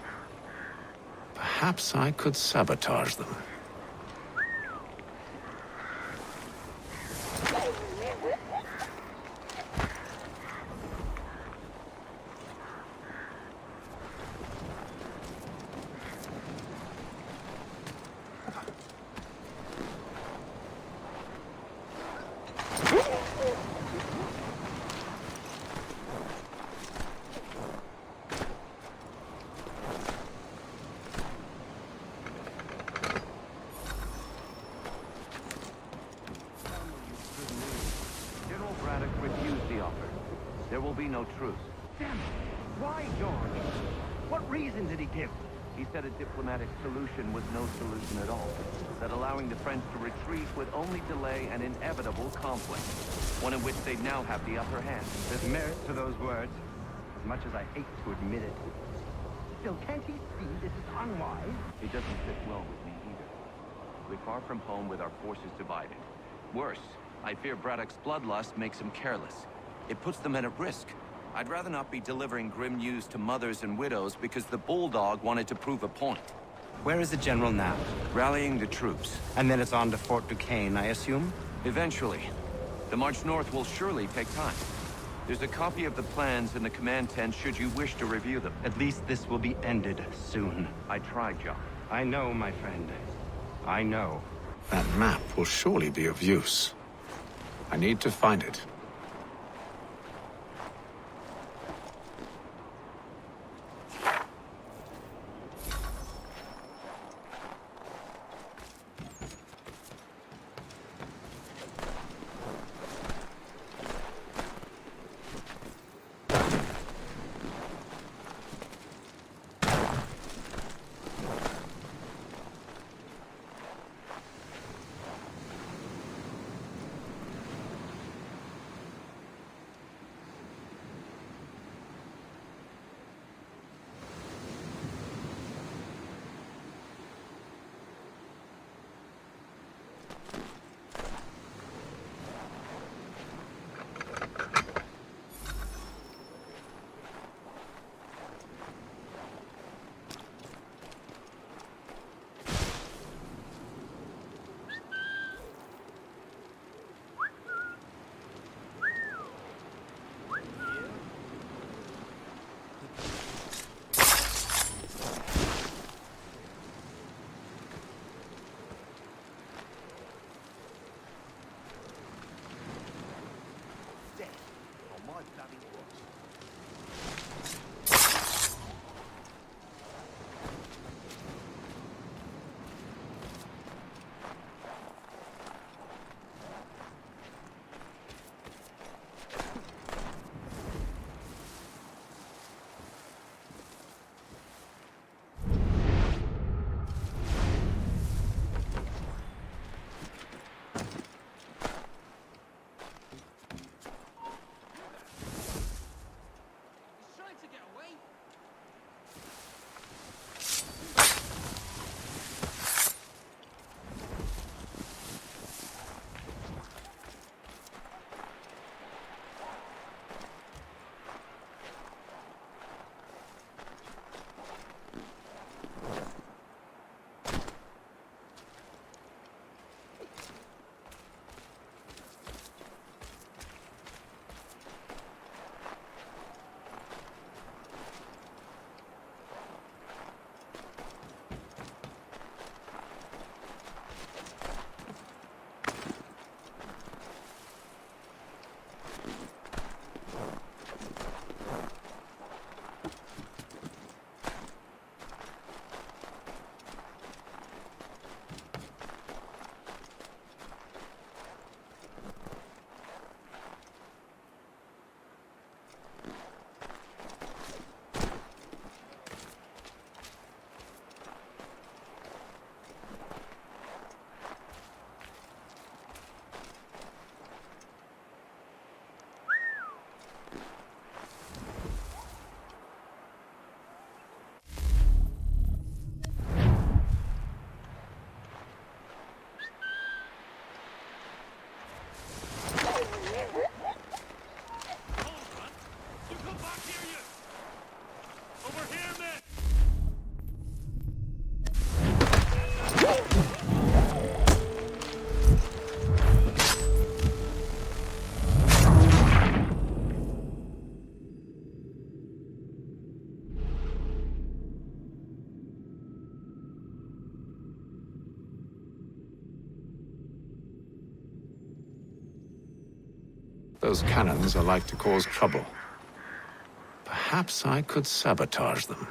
Perhaps I could sabotage them.
There will be no truce.
Damn it. Why, George? What reason did he give?
He said a diplomatic solution was no solution at all. That allowing the French to retreat would only delay an inevitable conflict, one in which they'd now have the upper hand.
There's merit to those words, as much as I hate to admit it. Still, can't he see this is unwise?
It doesn't sit well with me either. We're far from home with our forces divided. Worse, I fear Braddock's bloodlust makes him careless. It puts the men at risk. I'd rather not be delivering grim news to mothers and widows because the Bulldog wanted to prove a point.
Where is the general now?
Rallying the troops.
And then it's on to Fort Duquesne, I assume?
Eventually. The march north will surely take time. There's a copy of the plans in the command tent should you wish to review them.
At least this will be ended soon.
I tried, John.
I know, my friend. I know.
That map will surely be of use. I need to find it.
to get away.
Those cannons are like to cause trouble. Perhaps I could sabotage them.